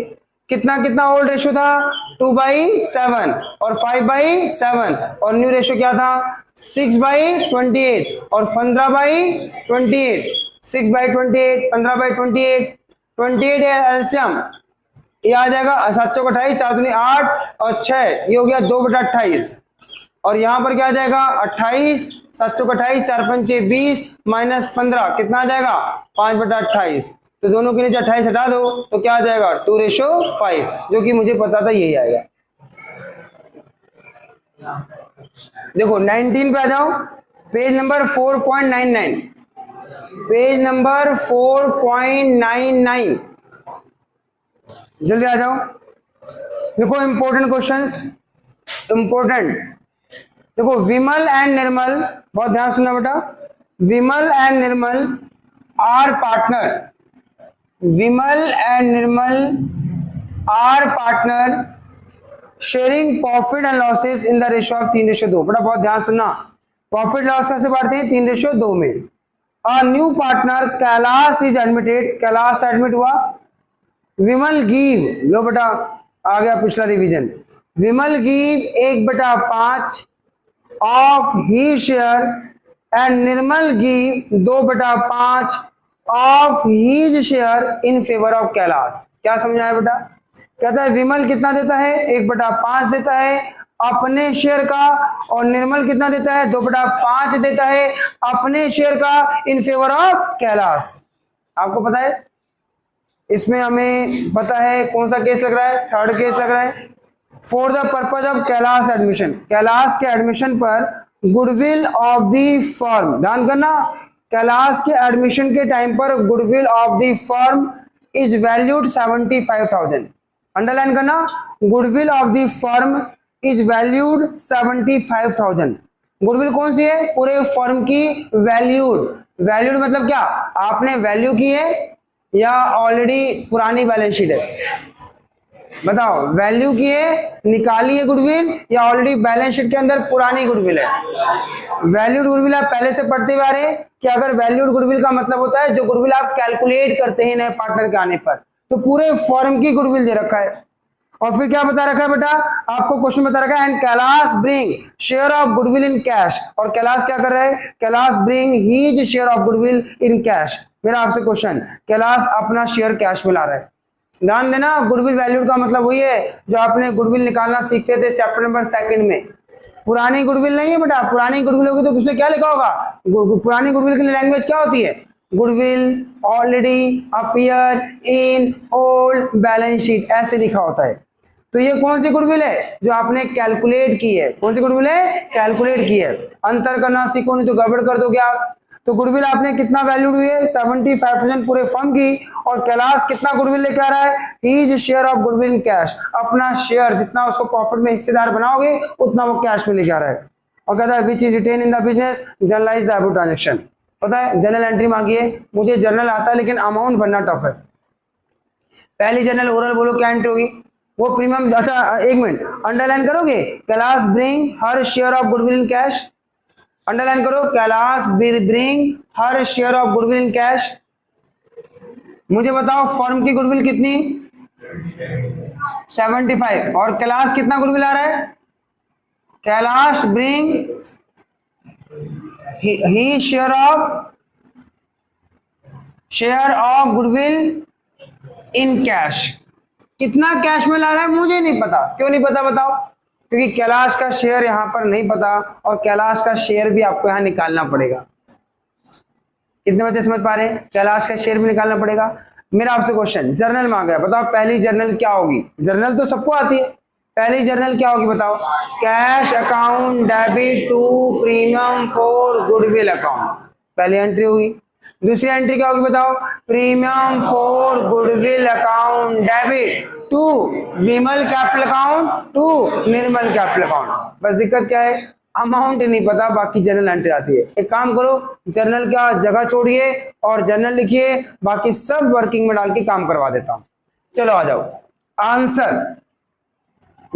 कितना कितना ओल्ड रेशियो था, 2/7 और 5/7 और न्यू रेशियो क्या था 6/28 और 15/28, 6/28 15/28, 28 है एल्सियम, ये आ जाएगा 7 चौक 28, 4 दूनी 8 और 6, ये हो गया 2/28 और यहाँ पर क्या आ जाएगा 28, 7 चौक 28, 4 पंचे 20 माइनस 15 कितना आ जाएगा 5/28, तो दोनों के नीचे 28 हटा दो तो क्या आ जाएगा 2:5, जो कि मुझे पता था यही आएगा। देखो 19 पे आ जाओ, पेज नंबर 4.99, पेज नंबर 4.99, जल्दी आ जाओ। देखो इंपॉर्टेंट क्वेश्चंस, इंपॉर्टेंट, देखो विमल एंड निर्मल, बहुत ध्यान सुनना बेटा, Vimal and Nirmal are partner, Vimal and Nirmal are partner sharing profit and losses in the ratio of 3:2, बेटा बहुत ध्यान सुनना, प्रॉफिट लॉस कैसे बांटते हैं 3:2 में। A new partner Kailash is admitted, Kailash admit हुआ, विमल गिव, लो बेटा आ गया पिछला revision, Vimal give 1/5 of his share and Nirmal give 2/5 of his share in favour of Kailash. क्या समझाया बेटा, कहता है विमल कितना देता है 1/5 देता है अपने शेयर का और निर्मल कितना देता है 2/5 देता है अपने शेयर का इन फेवर ऑफ कैलाश। आपको पता है इसमें हमें पता है कौन सा केस लग रहा है, थर्ड केस लग रहा है। For the purpose of Kailash admission, Kailash के एडमिशन पर गुडविल ऑफ द फर्म, ध्यान करना, कैलाश के एडमिशन के टाइम पर goodwill of the firm is valued 75,000, underline करना, goodwill of the firm is valued 75,000। Goodwill कौन सी है, पूरे फर्म की वैल्यूड, वैल्यूड मतलब क्या, आपने वैल्यू की है या ऑलरेडी पुरानी बैलेंस शीट है, बताओ वैल्यू की है निकाली है गुडविल या ऑलरेडी बैलेंस शीट के अंदर पुरानी गुडविल है। वैल्यूड गुडविल आप पहले से पढ़ते हुए आ रहे हैं कि अगर वैल्यूड गुडविल का मतलब होता है जो गुडविल आप कैलकुलेट करते हैं नए पार्टनर के आने पर, तो पूरे फर्म की गुडविल दे रखा है। और फिर क्या बता रखा है बेटा, आपको क्वेश्चन बता रखा है and Kailash bring share of goodwill in cash, और कैलाश क्या कर रहा है, Kailash bring his share of goodwill in cash. मेरा आपसे क्वेश्चन, कैलाश अपना शेयर कैश में ला रहा है, ध्यान देना, गुडविल वैल्यूड का मतलब वही है जो आपने गुडविल निकालना सीखते थे चैप्टर नंबर 2 में। पुरानी गुडविल नहीं है बेटा, पुरानी गुडविल होगी तो उसमें क्या लिखा होगा, पुरानी गुडविल की लैंग्वेज क्या होती है, goodwill already appear in old balance sheet, ऐसे लिखा होता है। तो ये कौन सी गुडविल है जो आपने कैलकुलेट की है, कौन सी गुडविल है, कैलकुलेट की है। अंतर करना सीखो नहीं तो गड़बड़ कर दोगे आप। तो गुडविल आपने कितना वैल्यूड हुई है 75,000 पूरे फर्म की, और कैलाश कितना गुडविल लेके आ रहा है, his share of goodwill in cash, अपना शेयर जितना उसको प्रॉफिट में हिस्सेदार बनाओगे उतना वो कैश में लेके आ रहा है। और कहता है which is retained in the business journalize the above transaction. पता है जर्नल एंट्री मांगी है, मुझे जर्नल आता है लेकिन अमाउंट भरना टफ है। पहली जर्नल ओरल बोलो क्या एंट्री होगी, वो प्रीमियम, अच्छा एक मिनट अंडरलाइन करोगे, Kailash bring her share of goodwill in cash, underline करो, Kailash bring her share of goodwill in cash. मुझे बताओ फर्म की गुडविल कितनी 75 और कैलाश कितना गुडविल आ रहा है, Kailash bring he share of goodwill in cash. कितना कैश में ला रहा है मुझे नहीं पता, क्यों नहीं पता बताओ, क्योंकि कैलाश का शेयर यहां पर नहीं पता और कैलाश का शेयर भी आपको यहां निकालना पड़ेगा। कितने बच्चे समझ पा रहे हैं, कैलाश का शेयर भी निकालना पड़ेगा। मेरा आपसे क्वेश्चन, जर्नल मांगा है, बताओ पहली जर्नल क्या होगी, जर्नल तो सबको आती है, पहली जर्नल क्या होगी बताओ, cash account debit to premium for goodwill account, पहली एंट्री होगी। दूसरी एंट्री क्या होगी बताओ, premium for goodwill account debit to Vimal capital account to Nirmal capital account. बस दिक्कत क्या है, अमाउंट नहीं पता, बाकी जनरल एंट्री आती है। एक काम करो, जर्नल का जगह छोड़िए और जर्नल लिखिए, बाकी सब वर्किंग में डाल के काम करवा देता हूं। चलो आ जाओ, आंसर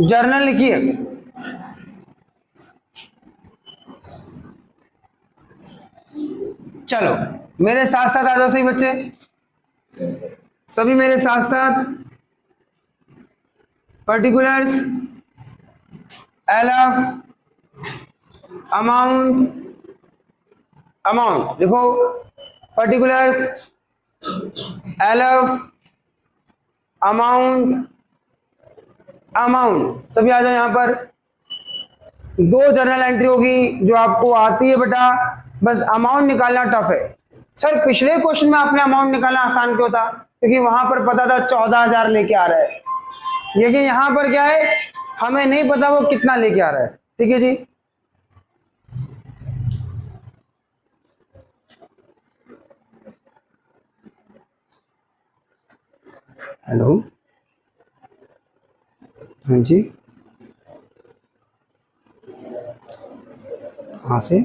जर्नल लिखिए। चलो मेरे साथ साथ आ जाओ सही बच्चे, सभी मेरे साथ साथ। पर्टिकुलर्स, एलएफ, अमाउंट, अमाउंट लिखो। पर्टिकुलर्स, एलएफ, अमाउंट, अमाउंट, सभी आ जाओ यहां पर। दो जर्नल एंट्री होगी जो आपको आती है बेटा, बस अमाउंट निकालना टफ है। सर पिछले क्वेश्चन में आपने अमाउंट निकालना आसान क्यों था? क्योंकि वहां पर पता था 14,000 लेके आ रहा है, लेकिन यहां पर क्या है, हमें नहीं पता वो कितना लेके आ रहा है। ठीक है जी, हेलो, हाँ जी, कहाँ से?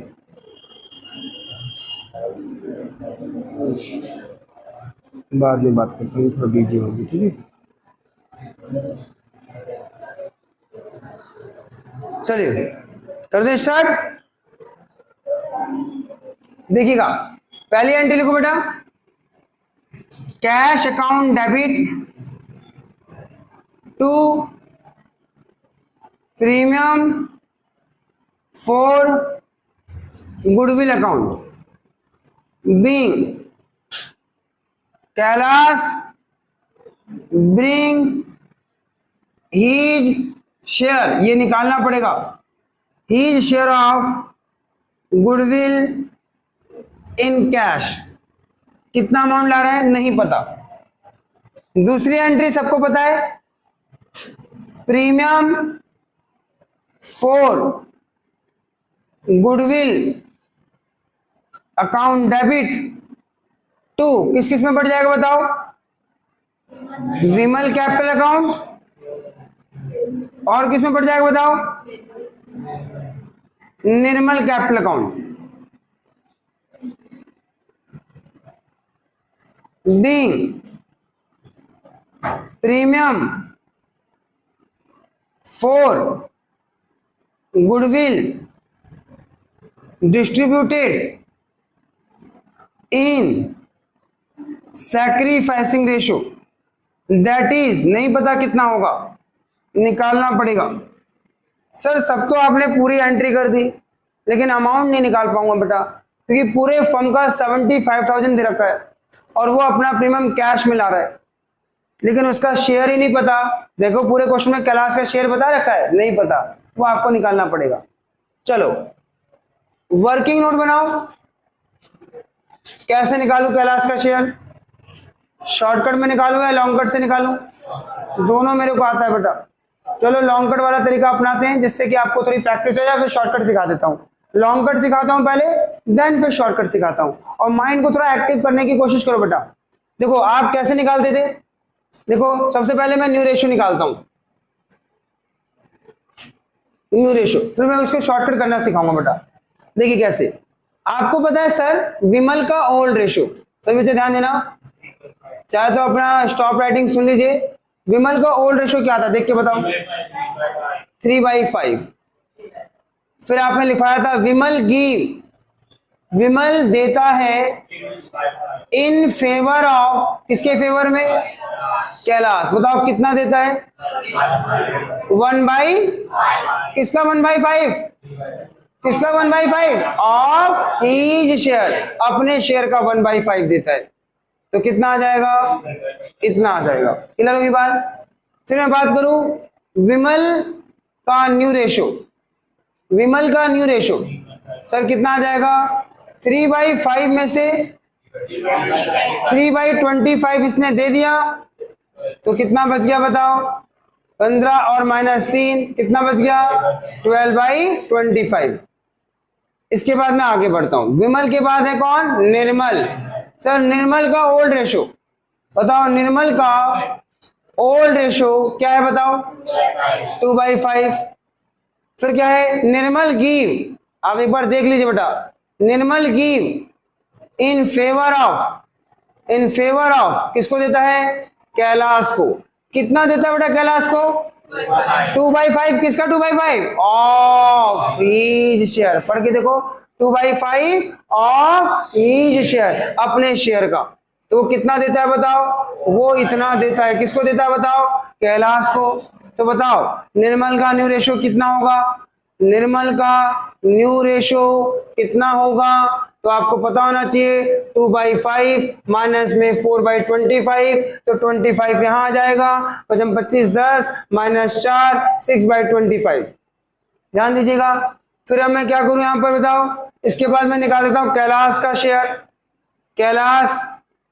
बाद में बात करता हूँ, थोड़ा बिजी होगी। ठीक है, चलिए कर दे स्टार्ट। देखिएगा, पहली एंट्री लिखो बेटा, cash account debit to premium for goodwill account being Kailash bring his share, ये निकालना पड़ेगा, his share of goodwill in cash. कितना अमाउंट ला रहा है नहीं पता। दूसरी एंट्री सबको पता है, premium for goodwill account debit to, किस किस में बढ़ जाएगा बताओ? विमल कैपिटल अकाउंट, और किस में बढ़ जाएगा बताओ? Nirmal capital account. Being premium for goodwill distributed in sacrificing ratio, that is, नहीं पता कितना होगा, निकालना पड़ेगा। सर सब तो आपने पूरी एंट्री कर दी, लेकिन अमाउंट नहीं निकाल पाऊंगा बेटा, क्योंकि पूरे फर्म का 75,000 दे रखा है और वो अपना प्रीमियम कैश में ला रहा है, लेकिन उसका शेयर ही नहीं पता। देखो पूरे क्वेश्चन में कैलाश का शेयर बता रखा है, नहीं पता, वो आपको निकालना पड़ेगा। चलो वर्किंग नोट बनाओ, कैसे निकालू कैलाश का शेयर? शॉर्टकट में निकालू या लॉन्ग कट से निकालू? दोनों मेरे को आता है बेटा। चलो लॉन्ग कट वाला तरीका अपनाते हैं, जिससे कि आपको थोड़ी प्रैक्टिस हो जाए। फिर शॉर्टकट सिखा देता हूँ, लॉन्ग कट सिखाता हूँ पहले, देन फिर शॉर्टकट सिखाता हूँ। और माइंड को थोड़ा एक्टिव करने की कोशिश करो बेटा। देखो आप कैसे निकालते थे, देखो सबसे पहले मैं न्यू रेशियो निकालता हूँ, न्यू रेशियो, फिर मैं उसको शॉर्टकट करना सिखाऊंगा बेटा। देखिए कैसे, आपको पता है सर विमल का ओल्ड रेशियो, सभी बच्चे ध्यान देना, चाहे तो अपना स्टॉप राइटिंग सुन लीजिए। विमल का ओल्ड रेशियो क्या था देख के बताओ? 3/5। फिर आपने लिखाया था विमल गिव, विमल देता है इन फेवर ऑफ, किसके फेवर में? कैलाश। बताओ कितना देता है? 1/, किसका 1/5? किसका 1/5? ऑफ हीज शेयर, अपने शेयर का 1/5 देता है। तो कितना आ जाएगा? इतना आ जाएगा। क्लियर होगी बात? फिर मैं बात करूं विमल का न्यू रेशियो, विमल का न्यू रेशियो सर कितना आ जाएगा? 3/5 में से 3/25 इसने दे दिया, तो कितना बच गया बताओ? 15 और -3 कितना बच गया? 12/25। इसके बाद मैं आगे बढ़ता हूं, विमल के बाद है कौन? निर्मल। सर निर्मल का ओल्ड रेशियो बताओ, निर्मल का ओल्ड रेशियो क्या है बताओ? 2/5। फिर क्या है, निर्मल गिव, आप एक बार देख लीजिए बेटा, निर्मल गिव इन फेवर ऑफ किसको देता है, कैलाश को। कितना देता है बेटा कैलाश को, 2/5, किसका 2/5, ऑफ हीज शेयर। पढ़ के देखो, 2/5 ऑफ हीज शेयर, अपने शेयर का। तो वो कितना देता है बताओ, वो इतना देता है, किसको देता है बताओ, कैलाश को। तो बताओ निर्मल का न्यू रेशो कितना होगा, निर्मल का न्यू रेशो कितना होगा, तो आपको पता होना चाहिए 2/5 माइनस में 4/25, तो 25 यहां आ जाएगा, 25 10 माइनस 4 6/25, ध्यान दीजिएगा। फिर अब मैं क्या करूं यहां पर बताओ, इसके बाद मैं निकाल देता हूं कैलाश का शेयर, कैलाश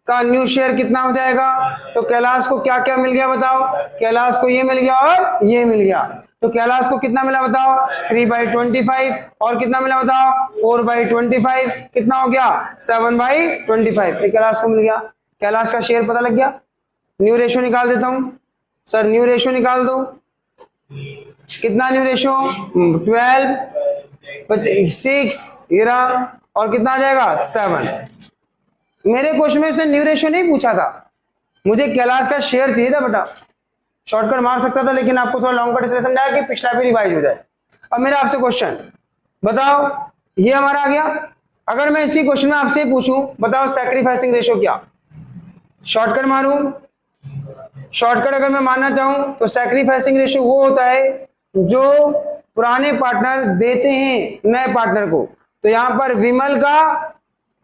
का न्यू शेयर कितना हो जाएगा, तो कैलाश को क्या क्या मिल गया बताओ, कैलाश को ये मिल गया और ये मिल गया, तो कैलाश को कितना मिला बताओ, 3/25, और कितना मिला बताओ, 4/25, कितना हो गया, 7/25, ये कैलाश को मिल गया। कैलाश का शेयर पता लग गया। न्यू रेशो निकाल देता हूं सर, न्यू रेशो निकाल दो, कितना न्यू रेशो, 12 6 और कितना आ जाएगा 7। मेरे क्वेश्चन में उसने न्यू रेशो नहीं पूछा था, मुझे कैलाश का शेयर चाहिए था बेटा, शॉर्टकट मार सकता था, लेकिन आपको थोड़ा लॉन्ग कट इसलिए समझाया कि पिछला भी रिवाइज हो जाए। अब मेरा आपसे क्वेश्चन बताओ, ये हमारा आ गया। अगर मैं इसी क्वेश्चन में आपसे पूछूं बताओ सैक्रिफाइसिंग रेशो क्या, शॉर्टकट मारूं, शॉर्टकट अगर मैं मानना चाहूं तो सैक्रिफाइसिंग रेशो वो होता है जो पुराने पार्टनर देते हैं नए पार्टनर को। तो यहां पर विमल का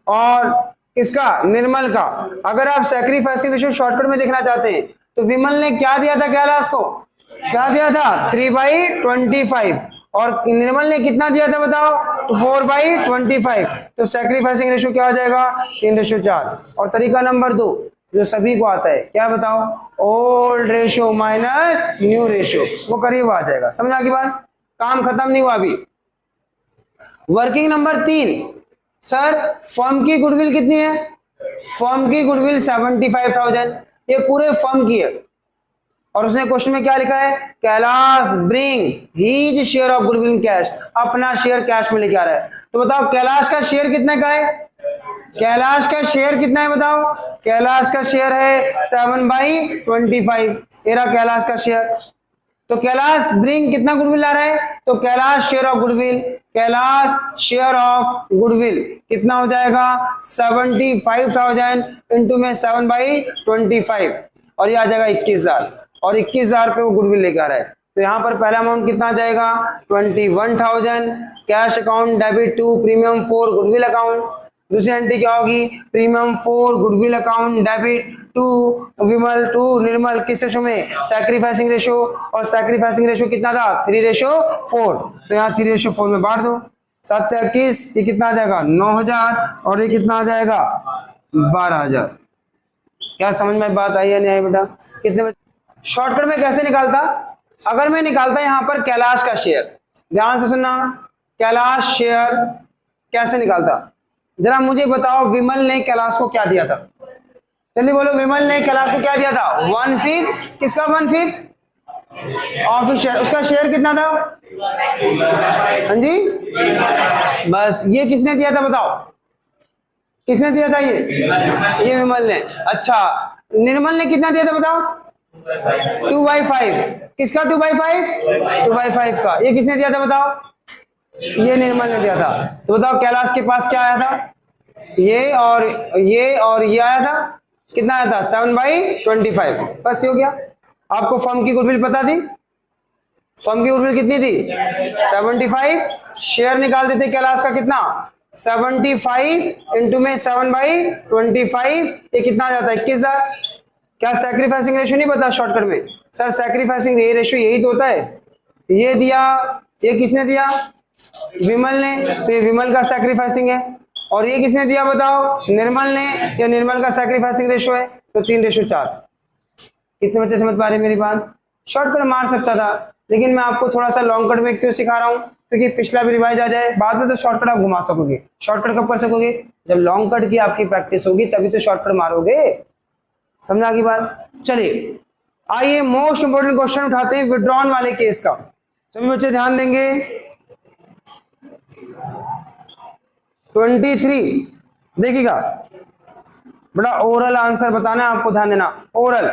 और किसका, निर्मल का। अगर आप सैक्रिफाइसिंग रेशो शॉर्टकट में देखना चाहते हैं तो विमल ने क्या दिया था कैलाश को, क्या दिया था 3/25, और निर्मल ने कितना दिया था बताओ, 4/25। तो सैक्रिफाइसिंग रेशो क्या हो जाएगा, 3/4। और तरीका नंबर 2 जो सभी को आता है, क्या बताओ, old ratio minus new ratio, वो करीब आ जाएगा। समझा की बात, काम खत्म नहीं हुआ अभी। वर्किंग नंबर 3, सर फर्म की गुडविल कितनी है, फर्म की गुडविल 75,000, ये पूरे फर्म की है। और उसने क्वेश्चन में क्या लिखा है, Kailash bring his share of goodwill in cash, अपना शेयर कैश में लेके आ रहा है। तो बताओ कैलाश का शेयर कितने का है, कैलाश का शेयर कितना है बताओ, कैलाश का शेयर है 7/25, तेरा कैलाश का शेयर। तो कैलाश ब्रिंग कितना गुडविल ला रहा है, तो Kailash share of goodwill, Kailash share of goodwill कितना हो जाएगा 75,000 इंटू में 7/25, और ये आ जाएगा 21,000, और 21,000 पे वो गुडविल लेकर आ रहा है। तो यहाँ पर पहला अमाउंट कितना आ जाएगा 21,000 cash account debit to premium 4 goodwill account. दूसरी एंट्री क्या होगी, premium 4 goodwill account debit to Vimal to Nirmal, किस रेशो में, सैक्रिफाइसिंग रेशो, और सैक्रिफाइसिंग रेशो कितना था 3/4। तो यहाँ 3/4 में बांट दो, 7 21, ये कितना आ जाएगा 9,000, और ये कितना आ जाएगा 12,000। क्या समझ में बात आई या नहीं आई बेटा, कितने में शॉर्टकट में कैसे निकालता, अगर मैं निकालता यहाँ पर कैलाश का शेयर, ध्यान से सुनना, कैलाश शेयर कैसे निकालता, जरा मुझे बताओ विमल ने कैलाश को क्या दिया था, चलिए बोलो, विमल ने कैलाश को क्या दिया था 1/5, किसका 1/5 ऑफ शेयर, उसका शेयर कितना था, हाँ जी बस, ये किसने दिया था बताओ, किसने दिया था ये विमल ने। अच्छा निर्मल ने कितना दिया था बताओ 2/5, किसका 2/5 का, ये किसने दिया था बताओ, ये निर्मल ने दिया था। तो बताओ कैलाश के पास क्या आया था, ये और ये आया था, कितना आया था 7/25, बस ये हो गया। आपको फर्म की गुडविल पता थी, फर्म की गुडविल कितनी थी 75, शेयर निकाल देते कैलाश का कितना 75 इंटू में 7/25, ये कितना आ जाता है 21,000। क्या सैक्रिफाइसिंग रेशो नहीं पता शॉर्टकट में, सर सैक्रिफाइसिंग रेशो यही तो होता है, ये दिया, ये किसने दिया विमल ने, तो ये विमल का सैक्रिफाइसिंग है, और ये किसने दिया बताओ निर्मल ने, या निर्मल का सैक्रिफाइसिंग रेशो है, तो 3/4। कितने बच्चे समझ पा रहे मेरी बात, शॉर्टकट मार सकता था, लेकिन मैं आपको थोड़ा सा लॉन्ग कट में क्यों सिखा रहा हूँ, क्योंकि पिछला भी रिवाइज आ जाए, बाद में तो शॉर्टकट आप घुमा सकोगे। शॉर्टकट कब कर सकोगे, जब लॉन्ग कट की आपकी प्रैक्टिस होगी तभी तो शॉर्टकट मारोगे, समझा की बात। चलिए आइए मोस्ट इंपोर्टेंट क्वेश्चन उठाते हैं विड्रॉन वाले केस का। सभी बच्चे ध्यान देंगे। 23 देखिएगा बड़ा, ओरल आंसर बताना है आपको, ध्यान देना। Oral,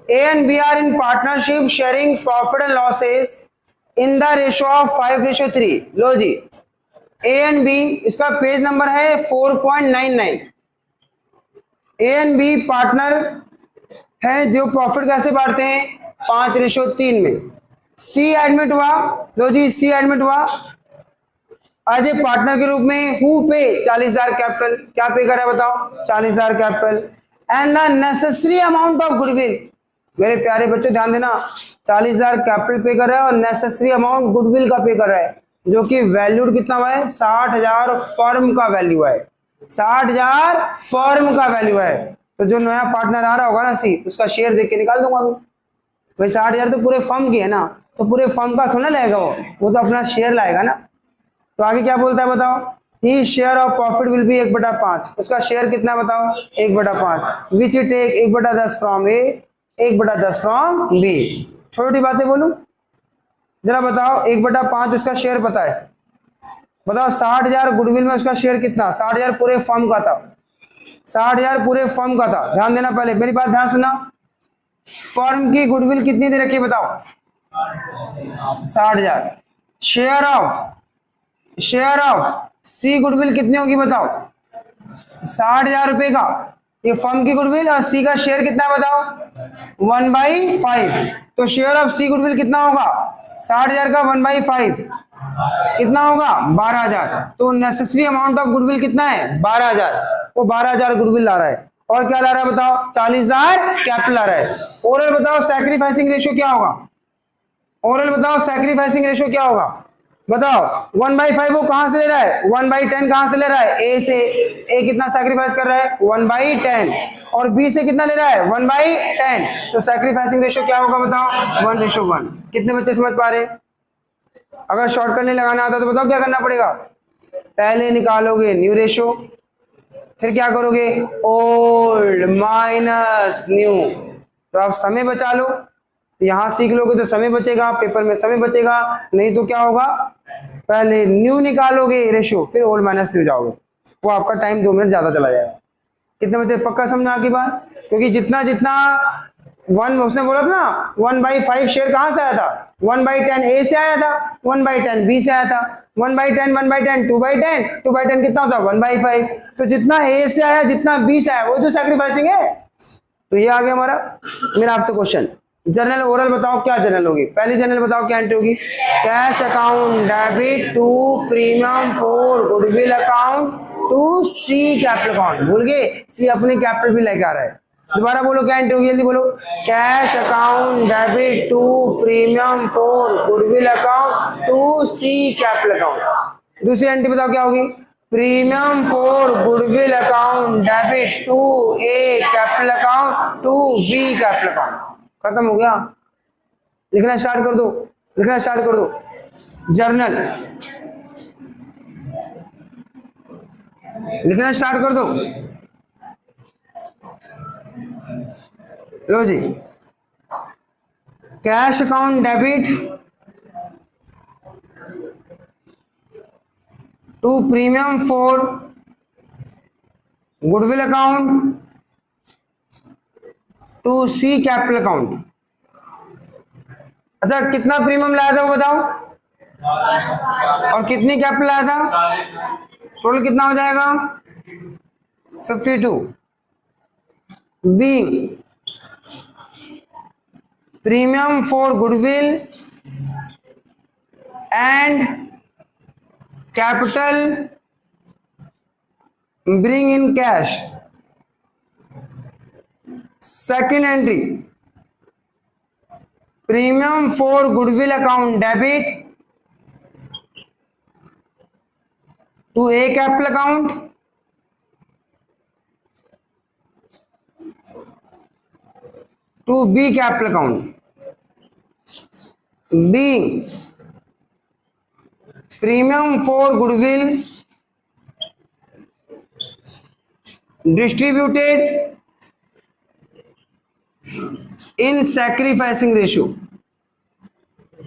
A and B are in partnership sharing profit and losses in the ratio of 5:3। लो जी, ए एंड बी, इसका पेज नंबर है 4.99। ए एंड बी पार्टनर है जो प्रॉफिट कैसे बांटते हैं, 5:3 में। सी एडमिट हुआ, लो जी सी एडमिट हुआ एज ए पार्टनर के रूप में। हु पे 40,000 कैपिटल, क्या पे कर रहा है बताओ, 40,000 capital. And the necessary amount of goodwill, मेरे प्यारे बच्चों ध्यान देना, 40,000 कैपिटल पे कर रहा है और नेसेसरी अमाउंट गुडविल का पे कर रहा है, जो कि वैल्यूड कितना हुआ है, 60,000 फर्म का वैल्यू है, 60,000 फर्म का वैल्यू है। तो जो नया पार्टनर आ रहा होगा ना सी, उसका शेयर देख के निकाल दूंगा अभी। भाई 60,000 तो पूरे फर्म की है ना, तो पूरे फर्म का थोड़ा लाएगा वो तो अपना शेयर लाएगा ना। तो आगे क्या बोलता है बताओ, he share of profit will be 1/5, उसका शेयर कितना बताओ, 1/5, which take 1/10 from A, 1/10 from B. छोटी बातें बोलूं जरा, बताओ 1/5 उसका शेयर पता है, बताओ 60,000 गुडविल में उसका शेयर कितना, 60,000 पूरे फर्म का था, 60,000 पूरे फर्म का था। ध्यान देना, पहले मेरी बात ध्यान सुनना, फर्म की गुडविल कितनी दे रखी है बताओ, 60,000। शेयर ऑफ सी गुडविल कितनी होगी बताओ, 60,000 रुपए का ये फर्म की गुडविल, और सी का शेयर कितना है बताओ, 1/5। तो शेयर ऑफ सी गुडविल कितना होगा, 60,000 का 1/5 कितना होगा, 12,000। तो नेसेसरी अमाउंट ऑफ गुडविल कितना है, 12,000। वो 12,000 गुडविल ला रहा है, और क्या ला रहा है बताओ, 40,000 कैपिटल ला रहा है। ओरल बताओ सैक्रिफाइसिंग रेशियो क्या होगा, ओरल बताओ सैक्रिफाइसिंग रेशियो क्या होगा बताओ। 1/5 वो कहां से ले रहा है, 1/10 कहां से ले रहा है, ए से। ए कितना सैक्रिफाइस कर रहा है, 1/10, और बी से कितना ले रहा है, 1/10। तो सैक्रिफाइसिंग रेशियो क्या होगा बताओ, 1:1। कितने बच्चे समझ पा रहे। अगर शॉर्टकट नहीं लगाना आता तो बताओ क्या करना पड़ेगा, पहले निकालोगे न्यू रेशियो, फिर क्या करोगे, ओल्ड माइनस न्यू। तो आप समय बचा लो, यहां सीख लोगे तो समय बचेगा, पेपर में समय बचेगा, नहीं तो क्या होगा, पहले न्यू निकालोगे रेशियो, फिर ओल्ड माइनस न्यू जाओगे, वो आपका टाइम 2 मिनट ज्यादा चला जाएगा। कितने बच्चे पक्का समझा की बात, क्योंकि जितना जितना वन उसने बोला था ना, 1/5 शेयर कहां से आया था, 1/10 ए से आया था, 1/10 बी से आया था, 1/10 1/10 2/10, 2/10 कितना होता है 1/5। तो जितना ए से आया जितना बी से आया वो तो सैक्रिफाइसिंग है। तो ये आ गया हमारा। मेरा आपसे क्वेश्चन, जनरल ओरल बताओ क्या जनरल होगी, पहली जनरल बताओ क्या एंट्री होगी, cash account debit to premium for goodwill account to C capital account. भूल गए, सी अपनी कैपिटल भी लेके आ रहा है। दोबारा बोलो क्या एंट्री होगी, जल्दी बोलो, cash account debit to premium for goodwill account to C capital account. दूसरी एंट्री बताओ क्या होगी, premium for goodwill account debit to A capital account to B capital account. खत्म हो गया, लिखना स्टार्ट कर दो, लिखना स्टार्ट कर दो, जर्नल लिखना स्टार्ट कर दो। लो जी, cash account debit to premium for goodwill account to C capital account. अच्छा कितना प्रीमियम लाया था वो बताओ, और कितनी कैपिटल लाया था, टोटल कितना हो जाएगा 52। B premium for goodwill and capital bring in cash. Second entry, premium for goodwill account debit to A capital account to B capital account. B premium for goodwill distributed in sacrificing ratio.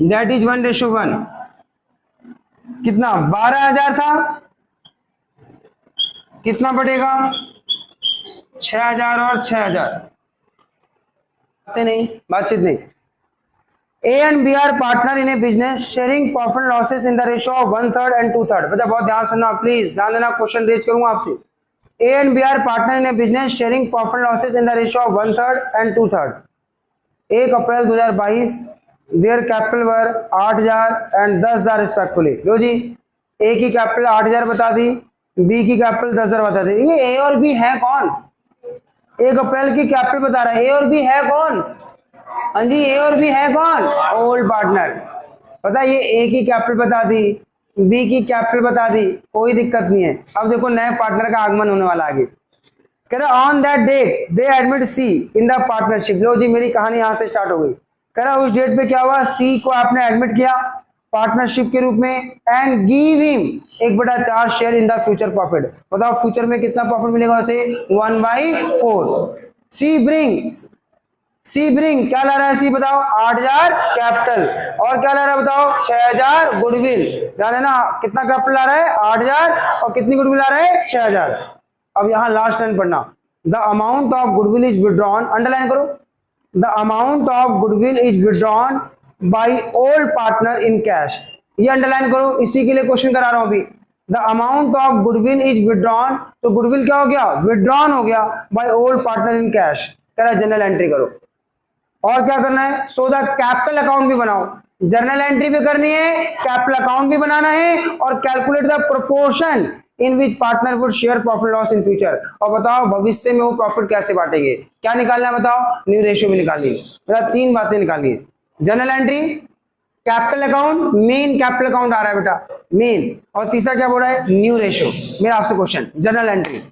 That is 1:1। कितना 12,000 था, कितना बढ़ेगा 6,000 और 6,000। नहीं बातचीत नहीं। A and B are partner in a business sharing profit and losses in the ratio of 1/3 and 2/3। बच्चा बहुत ध्यान सुनना प्लीज, ध्यान देना, क्वेश्चन रेज करूंगा आपसे। A and B are partner in a business sharing profit and losses in the ratio of 1/3 and 2/3। 1 April 2022 their capital were 8,000 and 10,000 respectively. लो जी, ए की कैपिटल 8,000 बता दी, बी की कैपिटल 10,000 बता दी। ये ए और बी है कौन? 1 अप्रैल की कैपिटल बता रहा है, ए और बी है कौन? हाँ जी, ए और बी है कौन? Old partner. पता ये ए की कैपिटल बता दी, बी की कैपिटल बता दी, कोई दिक्कत नहीं है। अब देखो नए पार्टनर का आगमन होने वाला आगे। कह रहा on that date they admit C in the partnership. लो जी, मेरी कहानी यहां से स्टार्ट हो गई। कह रहा उस डेट पे क्या हुआ, सी को आपने एडमिट किया पार्टनरशिप के रूप में and give him 1/4 share in the future profit. बताओ फ्यूचर में कितना प्रॉफिट मिलेगा उसे? 1/4। सी ब्रिंग क्या ला रहा है? सी बताओ 8,000 कैपिटल और क्या ला रहा है बताओ? 6,000 गुडविल। ध्यान देना, कितना कैपिटल ला रहा है? 8,000 और कितनी गुडविल ला रहा है? 6,000। अब यहां लास्ट लाइन पढ़ना, the amount of goodwill is withdrawn, underline करो, the amount of goodwill is withdrawn by old partner in cash. ये अंडरलाइन करो, इसी के लिए क्वेश्चन करा रहा हूं अभी। The amount of goodwill is withdrawn, तो गुडविल क्या हो गया? विड्रॉन हो गया by old partner in cash. कह रहा जनरल एंट्री करो और क्या करना है? सो द कैपिटल अकाउंट भी बनाओ, जर्नल एंट्री भी करनी है, कैपिटल अकाउंट भी बनाना है और calculate the proportion in which partner would share profit loss in future. और बताओ भविष्य में वो प्रॉफिट कैसे बांटेंगे, क्या निकालना है बताओ? न्यू रेशियो भी निकालनी है। मेरा 3 बातें निकालनी है, general entry, capital account, main capital account आ रहा है बेटा मेन, और तीसरा क्या बोल रहा है? New ratio. मेरा आपसे question, general entry,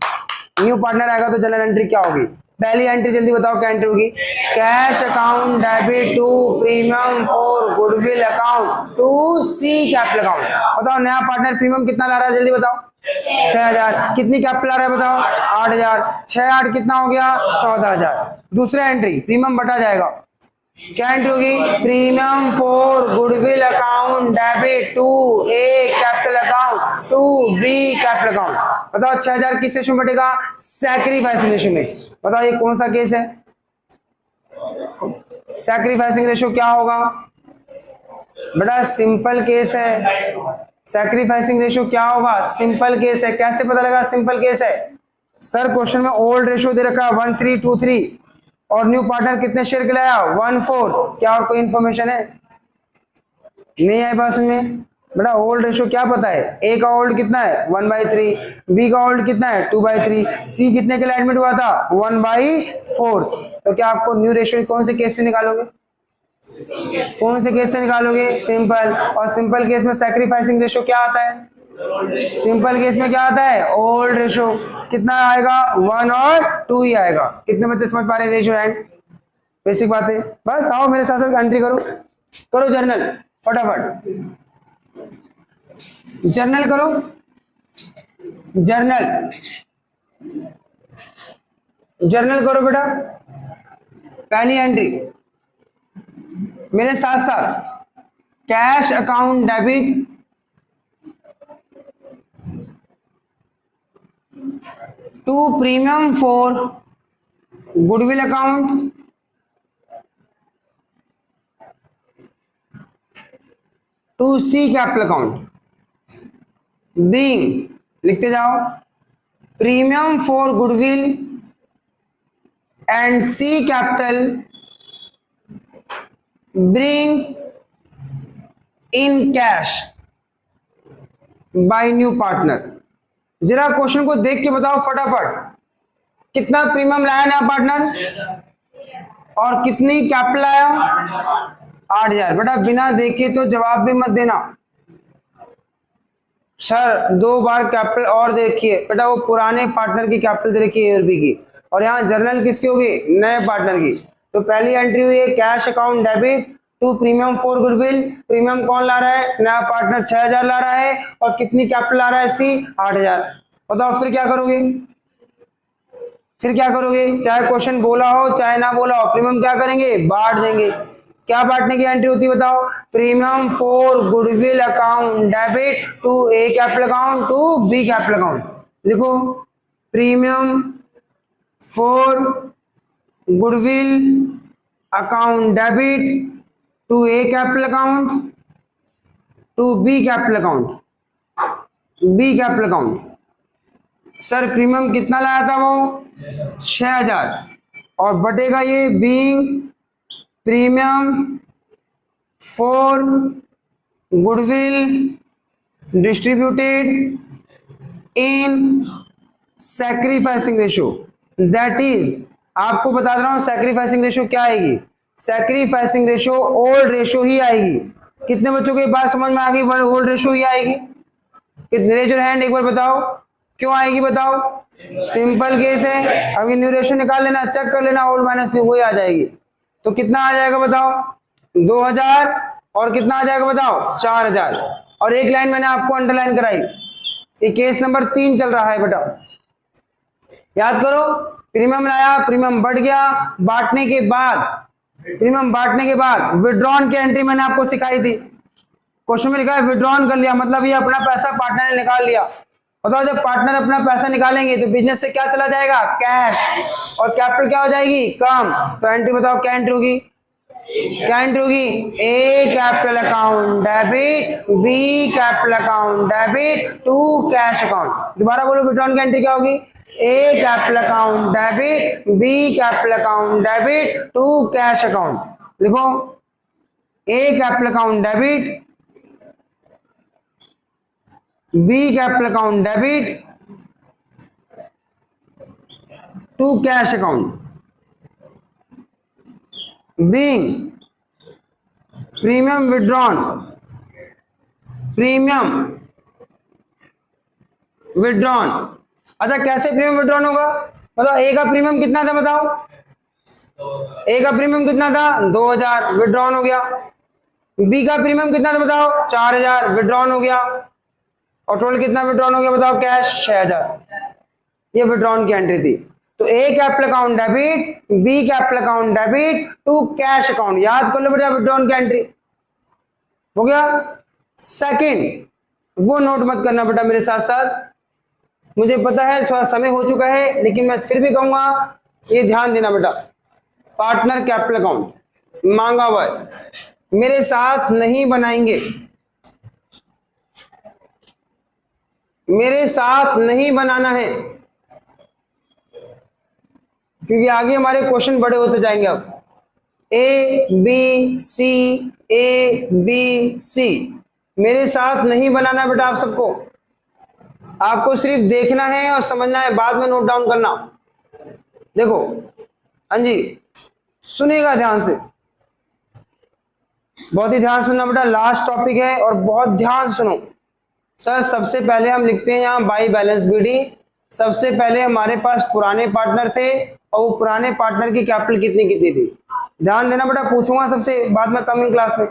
new partner आएगा तो जनरल एंट्री क्या होगी? पहली एंट्री जल्दी बताओ क्या एंट्री होगी? Cash account debit to premium for goodwill account to C capital account. बताओ नया पार्टनर प्रीमियम कितना ला रहा है? जल्दी बताओ। 6,000। कितनी कैपिटल ला रहा है बताओ? 8,000। 6/8 कितना हो गया? 14,000। दूसरा एंट्री प्रीमियम बटा जाएगा, क्या एंट्री होगी? Premium for goodwill account debit to A capital account to B capital account. बताओ 6,000 किस रेशो में बटेगा? सैक्रिफाइसिंग रेशो में। बताओ ये कौन सा केस है? सैक्रिफाइसिंग रेशो क्या होगा बेटा? सिंपल केस है। सैक्रिफाइसिंग रेशो क्या होगा? सिंपल केस है। कैसे पता लगा सिंपल केस है? सर क्वेश्चन में ओल्ड रेशो दे रखा है 1:3 और न्यू पार्टनर कितने शेयर के लाया? 1/4। क्या और कोई इंफॉर्मेशन है? नहीं आई बात में बेटा? ओल्ड रेशो क्या पता है? ए का ओल्ड कितना है? 1/3। बी का ओल्ड कितना है? 2/3। सी कितने के लिए एडमिट हुआ था? 1/4। तो क्या आपको न्यू रेशो कौन से केस से निकालोगे? कौन से केस से निकालोगे? सिंपल। और सिंपल केस में सैक्रिफाइसिंग रेशो क्या आता है? सिंपल केस में क्या आता है? Old ratio. कितना आएगा? 1 और 2 ही आएगा। कितने बच्चे समझ पा रहे हैं रेशो एंड बेसिक बातें? बस आओ मेरे साथ साथ एंट्री करो, करो जर्नल फटाफट, जर्नल करो, जर्नल जर्नल करो बेटा। पहली एंट्री मेरे साथ साथ, cash account debit to premium for goodwill account to C capital account being, लिखते जाओ, premium for goodwill and C capital bring in cash by new partner। जरा क्वेश्चन को देख के बताओ फटाफट, कितना प्रीमियम लाया नया पार्टनर और कितनी कैपिटल लाया? 8,000। बेटा बिना देखे तो जवाब भी मत देना। सर 2 बार कैपिटल और देखिए बेटा, वो पुराने पार्टनर की कैपिटल दे रखी है ए और बी की, और यहाँ जर्नल किसकी होगी? नए पार्टनर की। तो पहली एंट्री हुई है cash account debit to premium for goodwill. Premium कौन ला रहा है? नया पार्टनर 6,000 ला रहा है और कितनी कैपिटल ला रहा है? सी 8,000। बताओ फिर क्या करोगे? फिर क्या करोगे? चाहे क्वेश्चन बोला हो चाहे ना बोला हो, प्रीमियम क्या करेंगे? बांट देंगे। क्या बांटने की एंट्री होती है बताओ? Premium for goodwill account debit to A capital account to B capital account. लिखो premium for goodwill account debit to A capital account to B capital account, B capital account. Sir premium कितना लाया था वो? 6000 और बटेगा ये being premium for goodwill distributed in sacrificing ratio. That is, आपको बता रहा हूं सैक्रिफाइसिंग रेशियो क्या आएगी? सैक्रिफाइसिंग रेशियो ओल्ड रेशियो ही आएगी। कितने बच्चों को ये बात समझ में आ गई? ओल्ड रेशियो ही आएगी। कितने? रेज योर हैंड, एक बार बताओ क्यों आएगी बताओ? सिंपल केस है, अभी न्यू रेशियो निकाल लेना, चेक कर लेना, ओल्ड माइनस न्यू वही आ जाएगी। तो कितना आ जाएगा बताओ? 2000 और कितना आ जाएगा बताओ? 4000। और एक लाइन मैंने आपको अंडरलाइन कराई, ये केस नंबर 3 चल रहा है बेटा। याद करो, प्रीमियम लाया, प्रीमियम बढ़ गया, बांटने के बाद, प्रीमियम बांटने के बाद विड्रॉन की एंट्री मैंने आपको सिखाई थी। क्वेश्चन में लिखा है विड्रॉन कर लिया, मतलब ये अपना पैसा पार्टनर ने निकाल लिया। बताओ जब पार्टनर अपना पैसा निकालेंगे तो बिजनेस से क्या चला जाएगा? कैश। और कैपिटल क्या हो जाएगी? कम। तो एंट्री बताओ क्या एंट्री होगी? क्या एंट्री होगी? A capital account debit B capital account debit to cash account. दोबारा बोलो, विड्रॉन की एंट्री क्या होगी? A capital account debit B capital account debit to cash account. लिखो A capital account debit B capital account debit to cash account. Being premium withdrawn, premium withdrawn. अच्छा कैसे premium withdrawn होगा? बताओ ए का premium कितना था बताओ? ए का प्रीमियम कितना था? 2000, विड्रॉन हो गया। बी का प्रीमियम कितना था बताओ? 4000, विड्रॉन हो गया। और टोटल कितना विड्रॉन हो गया बताओ? कैश 6000। ये विड्रॉन की एंट्री थी। तो A capital account debit B capital account debit to cash account. याद कर लो बेटा, विड्रॉन की एंट्री हो गया। सेकंड, वो नोट मत करना बेटा मेरे साथ साथ, मुझे पता है थोड़ा समय हो चुका है, लेकिन मैं फिर भी कहूंगा ये ध्यान देना बेटा। पार्टनर कैपिटल अकाउंट मांगा हुआ है, मेरे साथ नहीं बनाएंगे, मेरे साथ नहीं बनाना है, क्योंकि आगे हमारे क्वेश्चन बड़े होते जाएंगे। अब ए बी सी, मेरे साथ नहीं बनाना बेटा आप सबको, आपको सिर्फ देखना है और समझना है, बाद में नोट डाउन करना। देखो हाँ जी, सुनेगा ध्यान से, बहुत ही ध्यान सुनना बेटा, लास्ट टॉपिक है और बहुत ध्यान सुनो। सर सबसे पहले हम लिखते हैं यहाँ बाई बैलेंस बीडी। सबसे पहले हमारे पास पुराने पार्टनर थे और वो पुराने पार्टनर की कैपिटल कितनी कितनी थी, ध्यान देना बेटा, पूछूंगा सबसे बाद में कमिंग क्लास में।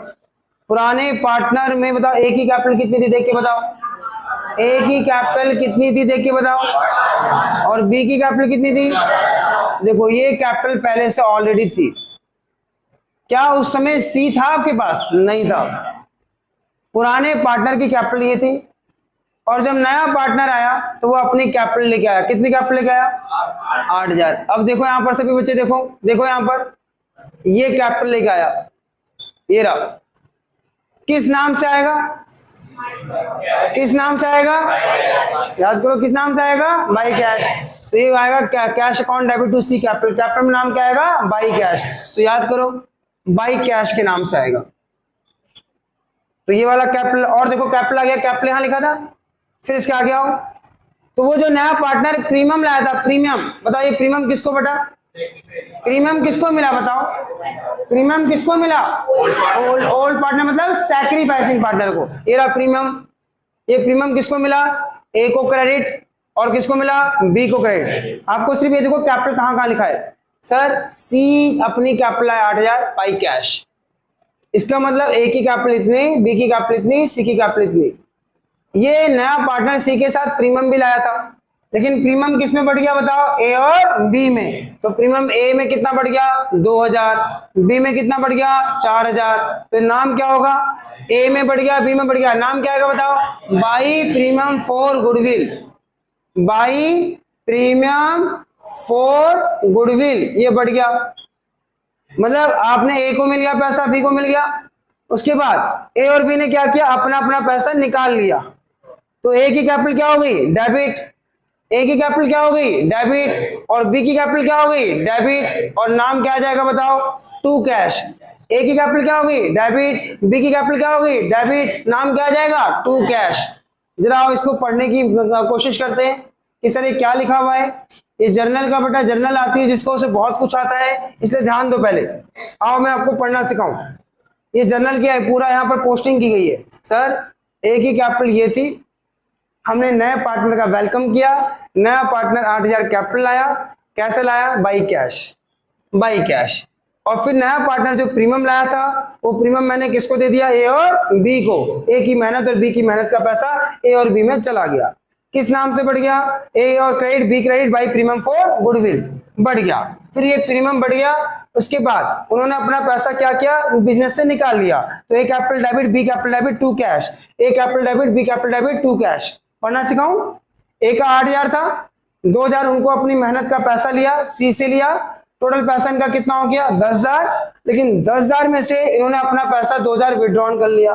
पुराने पार्टनर में बताओ ए की कैपिटल कितनी थी, देख के बताओ। ए की कैपिटल कितनी थी देख के बताओ, और बी की कैपिटल कितनी थी? देखो ये कैपिटल पहले से ऑलरेडी थी। क्या उस समय सी था आपके पास? नहीं था। पुराने पार्टनर की कैपिटल ये थी, और जब नया पार्टनर आया तो वो अपनी कैपिटल लेके आया। कितनी कैपिटल लेके आया? 8000। अब देखो यहाँ पर सभी बच्चे, देखो देखो यहाँ पर ये कैपिटल लेके आया, ये रहा। किस नाम से आएगा? किस नाम से आएगा? याद करो किस नाम से आएगा? By cash. तो ये आएगा क्या? Cash account debit to C capital. Capital में नाम क्या आएगा? By cash. तो याद करो बाई कैश के नाम से आएगा। तो ये वाला कैपिटल, और देखो कैपिटल आ गया, कैपिटल यहां लिखा था, फिर इसके आगे आओ। तो वो जो नया पार्टनर प्रीमियम लाया था, प्रीमियम बताओ ये प्रीमियम किसको बेटा? प्रीमियम किसको मिला बताओ? प्रीमियम किसको मिला? ओल्ड पार्टनर मतलब सैक्रिफाइसिंग पार्टनर को। ये रहा प्रीमियम। ये प्रीमियम किसको मिला? ए को क्रेडिट, और किसको मिला? बी को क्रेडिट। आपको सिर्फ ये देखो कैपिटल कहां कहां लिखा है। सर सी अपनी कैपिटल है 8000 बाई कैश, इसका मतलब ए की कैपिटल इतनी, बी की कैपिटल इतनी, सी की कैपिटल इतनी। ये नया पार्टनर सी के साथ प्रीमियम भी लाया था, लेकिन प्रीमियम किस में बढ़ गया बताओ, ए और बी में। तो प्रीमियम ए में कितना बढ़ गया 2000, बी में कितना बढ़ गया 4000। तो नाम क्या होगा, ए में बढ़ गया बी में बढ़ गया, नाम क्या आएगा बताओ, by premium for goodwill, by premium for goodwill, ये बढ़ गया। मतलब आपने ए को मिल गया पैसा, बी को मिल गया, उसके बाद ए और बी ने क्या किया, अपना अपना पैसा निकाल लिया। तो ए की कैपिटल क्या हो गई, डेबिट, ए की कैपिटल क्या हो गई, डेबिट, और बी की कैपिटल क्या हो गई, डेबिट, और नाम क्या आ जाएगा बताओ, टू कैश। ए की कैपिटल क्या हो गई, डेबिट, बी की कैपिटल क्या हो गई, डेबिट, नाम क्या आ जाएगा, टू कैश। जरा आओ इसको पढ़ने की कोशिश करते हैं कि सर ये क्या लिखा हुआ है। ये जर्नल का बेटा, जर्नल आती है जिसको उसे बहुत कुछ आता है, इसलिए ध्यान दो पहले। आओ मैं आपको पढ़ना सिखाऊं। ये जर्नल क्या है, पूरा यहाँ पर पोस्टिंग की गई है। सर ए की कैपिटल ये थी, हमने नए पार्टनर का वेलकम किया, नया पार्टनर 8000 कैपिटल लाया, कैसे लाया, बाई कैश, बाई कैश। और फिर नया पार्टनर जो प्रीमियम लाया था, वो प्रीमियम मैंने किसको दे दिया, ए और बी को। ए की मेहनत और बी की मेहनत का पैसा ए और बी में चला गया। किस नाम से बढ़ गया, ए और credit B credit by premium for goodwill, बढ़ गया। फिर ये प्रीमियम बढ़ गया, उसके बाद उन्होंने अपना पैसा क्या किया, बिजनेस से निकाल लिया। तो A capital debit B capital debit to cash, A capital debit B capital debit to cash. पढ़ना सिखाऊं। ए का 8000 था, 2000 उनको अपनी मेहनत का पैसा लिया, सी से लिया, टोटल पैसा इनका कितना हो गया 10000। लेकिन 10000 में से इन्होंने अपना पैसा 2000 विड्रॉन कर लिया।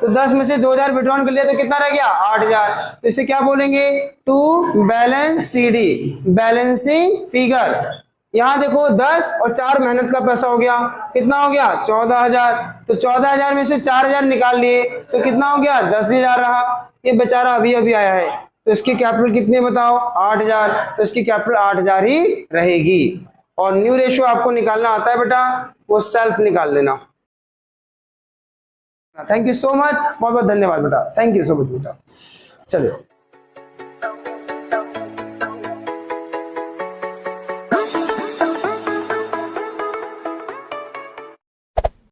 तो 10 में से 2000 विड्रॉन कर लिया तो कितना रह गया 8000। तो इसे क्या बोलेंगे, to balance CD, balancing figure. यहां देखो 10 और 4 मेहनत का पैसा हो गया, कितना हो गया 14000। तो 14000 में से 4000 निकाल लिए तो कितना हो गया 10000 रहा। ये बेचारा अभी अभी आया है, तो इसकी कैपिटल कितनी बताओ 8000। तो इसकी कैपिटल 8000 ही रहेगी। और न्यू रेशियो आपको निकालना आता है बेटा, वो सेल्फ निकाल लेना। थैंक यू सो मच, बहुत बहुत धन्यवाद बेटा, थैंक यू सो मच बेटा। चलिए।